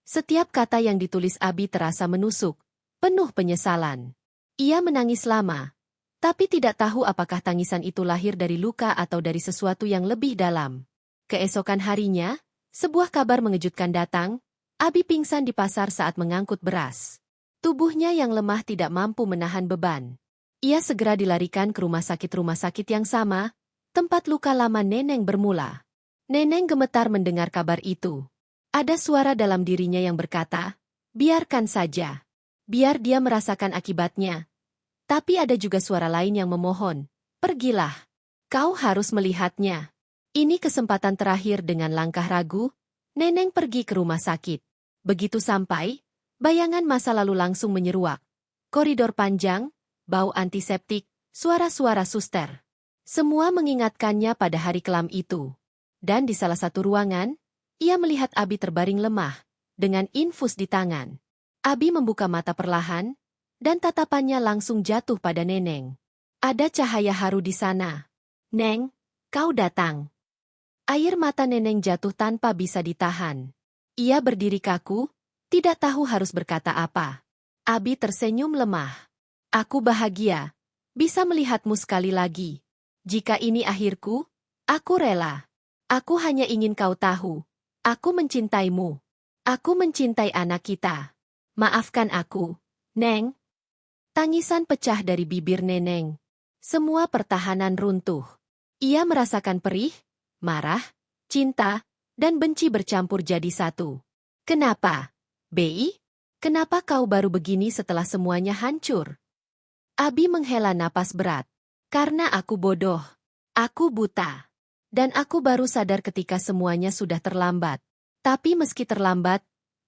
Setiap kata yang ditulis Abi terasa menusuk, penuh penyesalan. Ia menangis lama, tapi tidak tahu apakah tangisan itu lahir dari luka atau dari sesuatu yang lebih dalam. Keesokan harinya, sebuah kabar mengejutkan datang. Abi pingsan di pasar saat mengangkut beras. Tubuhnya yang lemah tidak mampu menahan beban. Ia segera dilarikan ke rumah sakit yang sama, tempat luka lama Neneng bermula. Neneng gemetar mendengar kabar itu. Ada suara dalam dirinya yang berkata, "Biarkan saja. Biar dia merasakan akibatnya." Tapi ada juga suara lain yang memohon, "Pergilah. Kau harus melihatnya." Ini kesempatan terakhir. Dengan langkah ragu, Neneng pergi ke rumah sakit. Begitu sampai, bayangan masa lalu langsung menyeruak. Koridor panjang, bau antiseptik, suara-suara suster. Semua mengingatkannya pada hari kelam itu. Dan di salah satu ruangan, ia melihat Abi terbaring lemah, dengan infus di tangan. Abi membuka mata perlahan, dan tatapannya langsung jatuh pada Neneng. Ada cahaya haru di sana. "Neng, kau datang." Air mata Neneng jatuh tanpa bisa ditahan. Ia berdiri kaku, tidak tahu harus berkata apa. Abi tersenyum lemah. "Aku bahagia, bisa melihatmu sekali lagi. Jika ini akhirku, aku rela. Aku hanya ingin kau tahu, aku mencintaimu. Aku mencintai anak kita. Maafkan aku, Neng." Tangisan pecah dari bibir Neneng. Semua pertahanan runtuh. Ia merasakan perih, marah, cinta, dan benci bercampur jadi satu. "Kenapa, Bi? Kenapa kau baru begini setelah semuanya hancur?" Abi menghela napas berat. "Karena aku bodoh. Aku buta. Dan aku baru sadar ketika semuanya sudah terlambat. Tapi meski terlambat,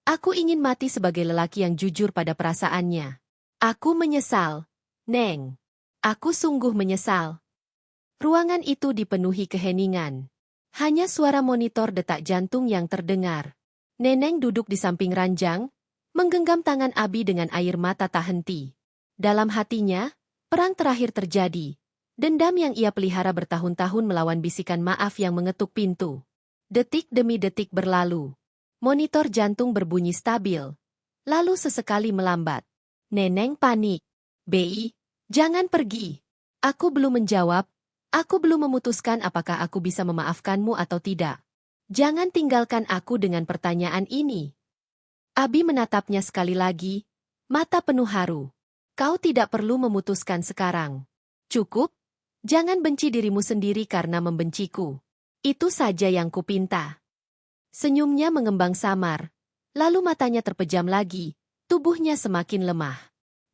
aku ingin mati sebagai lelaki yang jujur pada perasaannya. Aku menyesal, Neng. Aku sungguh menyesal." Ruangan itu dipenuhi keheningan. Hanya suara monitor detak jantung yang terdengar. Neneng duduk di samping ranjang, menggenggam tangan Abi dengan air mata tak henti. Dalam hatinya, perang terakhir terjadi. Dendam yang ia pelihara bertahun-tahun melawan bisikan maaf yang mengetuk pintu. Detik demi detik berlalu. Monitor jantung berbunyi stabil, lalu sesekali melambat. Neneng panik. "Bi, jangan pergi." Aku belum menjawab. Aku belum memutuskan apakah aku bisa memaafkanmu atau tidak. Jangan tinggalkan aku dengan pertanyaan ini. Abi menatapnya sekali lagi, mata penuh haru. Kau tidak perlu memutuskan sekarang. Cukup? Jangan benci dirimu sendiri karena membenciku. Itu saja yang kupinta. Senyumnya mengembang samar, lalu matanya terpejam lagi, tubuhnya semakin lemah.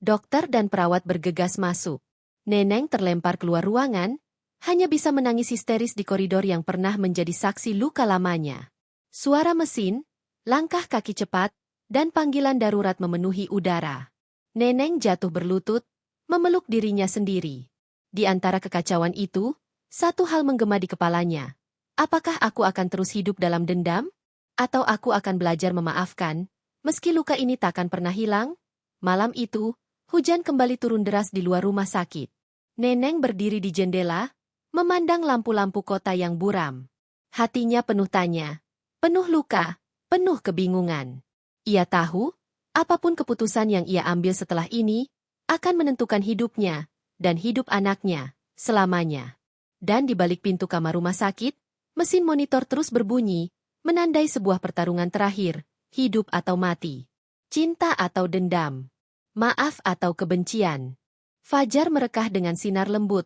Dokter dan perawat bergegas masuk. Neneng terlempar keluar ruangan, hanya bisa menangis histeris di koridor yang pernah menjadi saksi luka lamanya. Suara mesin, langkah kaki cepat, dan panggilan darurat memenuhi udara. Neneng jatuh berlutut, memeluk dirinya sendiri. Di antara kekacauan itu, satu hal menggema di kepalanya. Apakah aku akan terus hidup dalam dendam? Atau aku akan belajar memaafkan, meski luka ini takkan pernah hilang? Malam itu, hujan kembali turun deras di luar rumah sakit. Neneng berdiri di jendela, memandang lampu-lampu kota yang buram. Hatinya penuh tanya, penuh luka, penuh kebingungan. Ia tahu, apapun keputusan yang ia ambil setelah ini, akan menentukan hidupnya, dan hidup anaknya, selamanya. Dan di balik pintu kamar rumah sakit, mesin monitor terus berbunyi, menandai sebuah pertarungan terakhir, hidup atau mati. Cinta atau dendam. Maaf atau kebencian. Fajar merekah dengan sinar lembut,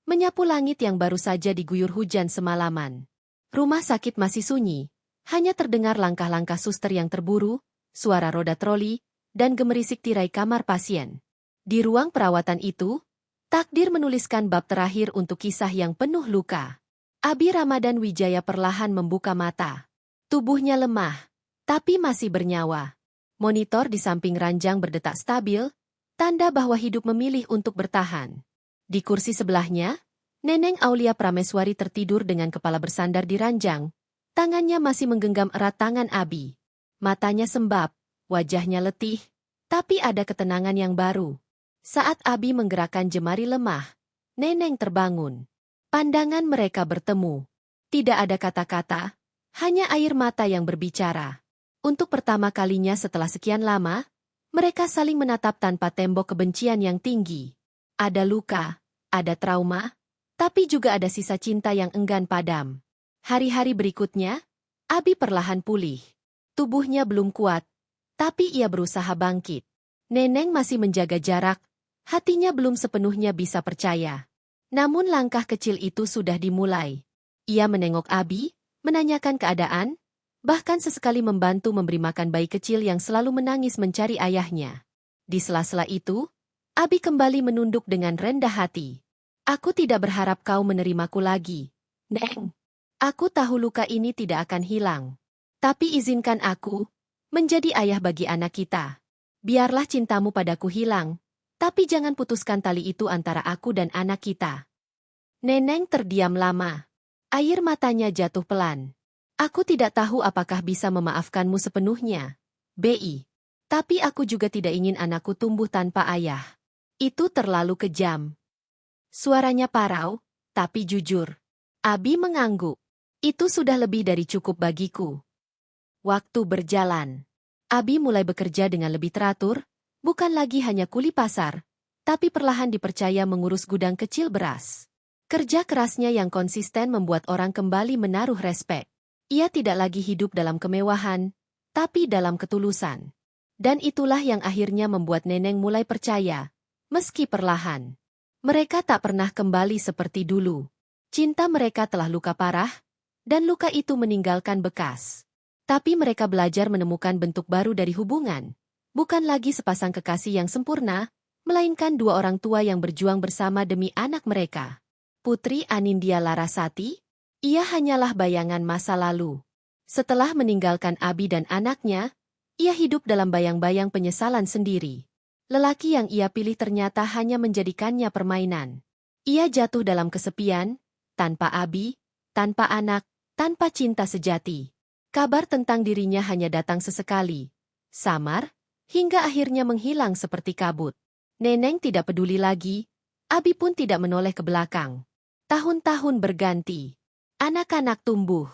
menyapu langit yang baru saja diguyur hujan semalaman. Rumah sakit masih sunyi, hanya terdengar langkah-langkah suster yang terburu, suara roda troli, dan gemerisik tirai kamar pasien. Di ruang perawatan itu, takdir menuliskan bab terakhir untuk kisah yang penuh luka. Abi Ramadan Wijaya perlahan membuka mata. Tubuhnya lemah, tapi masih bernyawa. Monitor di samping ranjang berdetak stabil, tanda bahwa hidup memilih untuk bertahan. Di kursi sebelahnya, Neneng Aulia Prameswari tertidur dengan kepala bersandar di ranjang. Tangannya masih menggenggam erat tangan Abi. Matanya sembab, wajahnya letih, tapi ada ketenangan yang baru. Saat Abi menggerakkan jemari lemah, Neneng terbangun. Pandangan mereka bertemu. Tidak ada kata-kata, hanya air mata yang berbicara. Untuk pertama kalinya setelah sekian lama, mereka saling menatap tanpa tembok kebencian yang tinggi. Ada luka, ada trauma, tapi juga ada sisa cinta yang enggan padam. Hari-hari berikutnya, Abi perlahan pulih. Tubuhnya belum kuat, tapi ia berusaha bangkit. Neneng masih menjaga jarak, hatinya belum sepenuhnya bisa percaya. Namun langkah kecil itu sudah dimulai. Ia menengok Abi, menanyakan keadaan, bahkan sesekali membantu memberi makan bayi kecil yang selalu menangis mencari ayahnya. Di sela-sela itu, Abi kembali menunduk dengan rendah hati. Aku tidak berharap kau menerimaku lagi, Neng. Aku tahu luka ini tidak akan hilang. Tapi izinkan aku menjadi ayah bagi anak kita. Biarlah cintamu padaku hilang, tapi jangan putuskan tali itu antara aku dan anak kita. Neneng terdiam lama. Air matanya jatuh pelan. Aku tidak tahu apakah bisa memaafkanmu sepenuhnya, Bi. Tapi aku juga tidak ingin anakku tumbuh tanpa ayah. Itu terlalu kejam. Suaranya parau, tapi jujur. Abi mengangguk. Itu sudah lebih dari cukup bagiku. Waktu berjalan. Abi mulai bekerja dengan lebih teratur, bukan lagi hanya kuli pasar, tapi perlahan dipercaya mengurus gudang kecil beras. Kerja kerasnya yang konsisten membuat orang kembali menaruh respek. Ia tidak lagi hidup dalam kemewahan, tapi dalam ketulusan. Dan itulah yang akhirnya membuat Neneng mulai percaya, meski perlahan. Mereka tak pernah kembali seperti dulu. Cinta mereka telah luka parah, dan luka itu meninggalkan bekas. Tapi mereka belajar menemukan bentuk baru dari hubungan. Bukan lagi sepasang kekasih yang sempurna, melainkan dua orang tua yang berjuang bersama demi anak mereka. Putri Anindya Larasati? Ia hanyalah bayangan masa lalu. Setelah meninggalkan Abi dan anaknya, ia hidup dalam bayang-bayang penyesalan sendiri. Lelaki yang ia pilih ternyata hanya menjadikannya permainan. Ia jatuh dalam kesepian, tanpa Abi, tanpa anak, tanpa cinta sejati. Kabar tentang dirinya hanya datang sesekali, samar, hingga akhirnya menghilang seperti kabut. Neneng tidak peduli lagi, Abi pun tidak menoleh ke belakang. Tahun-tahun berganti. Anak-anak tumbuh.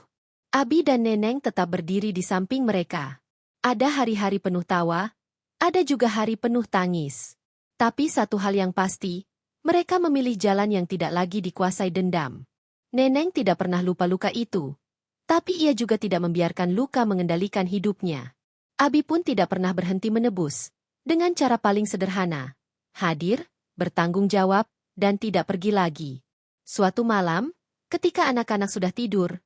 Abi dan Neneng tetap berdiri di samping mereka. Ada hari-hari penuh tawa, ada juga hari penuh tangis. Tapi satu hal yang pasti, mereka memilih jalan yang tidak lagi dikuasai dendam. Neneng tidak pernah lupa luka itu. Tapi ia juga tidak membiarkan luka mengendalikan hidupnya. Abi pun tidak pernah berhenti menebus. Dengan cara paling sederhana. Hadir, bertanggung jawab, dan tidak pergi lagi. Suatu malam, ketika anak-anak sudah tidur,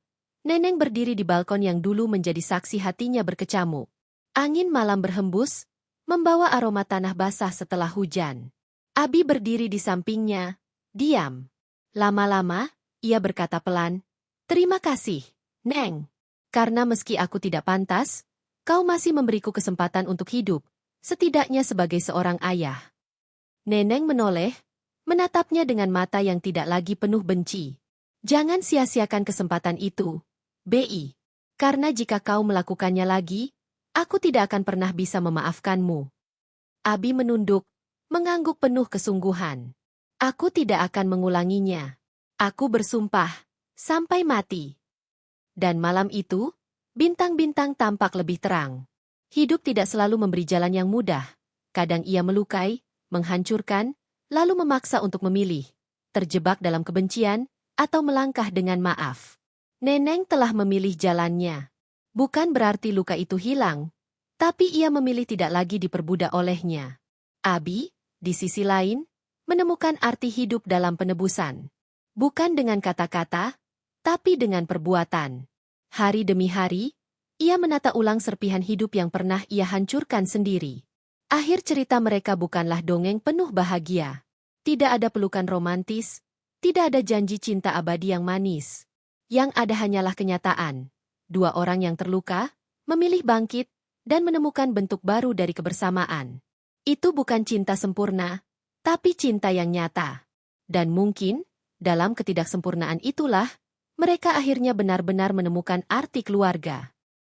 Neneng berdiri di balkon yang dulu menjadi saksi hatinya berkecamuk. Angin malam berhembus, membawa aroma tanah basah setelah hujan. Abi berdiri di sampingnya, diam. Lama-lama, ia berkata pelan, "Terima kasih, Neng. Karena meski aku tidak pantas, kau masih memberiku kesempatan untuk hidup, setidaknya sebagai seorang ayah." Neneng menoleh, menatapnya dengan mata yang tidak lagi penuh benci. "Jangan sia-siakan kesempatan itu, Bi. Karena jika kau melakukannya lagi, aku tidak akan pernah bisa memaafkanmu." Abi menunduk, mengangguk penuh kesungguhan. "Aku tidak akan mengulanginya. Aku bersumpah, sampai mati." Dan malam itu, bintang-bintang tampak lebih terang. Hidup tidak selalu memberi jalan yang mudah. Kadang ia melukai, menghancurkan, lalu memaksa untuk memilih, terjebak dalam kebencian, atau melangkah dengan maaf. Neneng telah memilih jalannya. Bukan berarti luka itu hilang, tapi ia memilih tidak lagi diperbudak olehnya. Abi, di sisi lain, menemukan arti hidup dalam penebusan. Bukan dengan kata-kata, tapi dengan perbuatan. Hari demi hari, ia menata ulang serpihan hidup yang pernah ia hancurkan sendiri. Akhir cerita mereka bukanlah dongeng penuh bahagia. Tidak ada pelukan romantis, tidak ada janji cinta abadi yang manis. Yang ada hanyalah kenyataan. Dua orang yang terluka, memilih bangkit, dan menemukan bentuk baru dari kebersamaan. Itu bukan cinta sempurna, tapi cinta yang nyata. Dan mungkin, dalam ketidaksempurnaan itulah, mereka akhirnya benar-benar menemukan arti keluarga.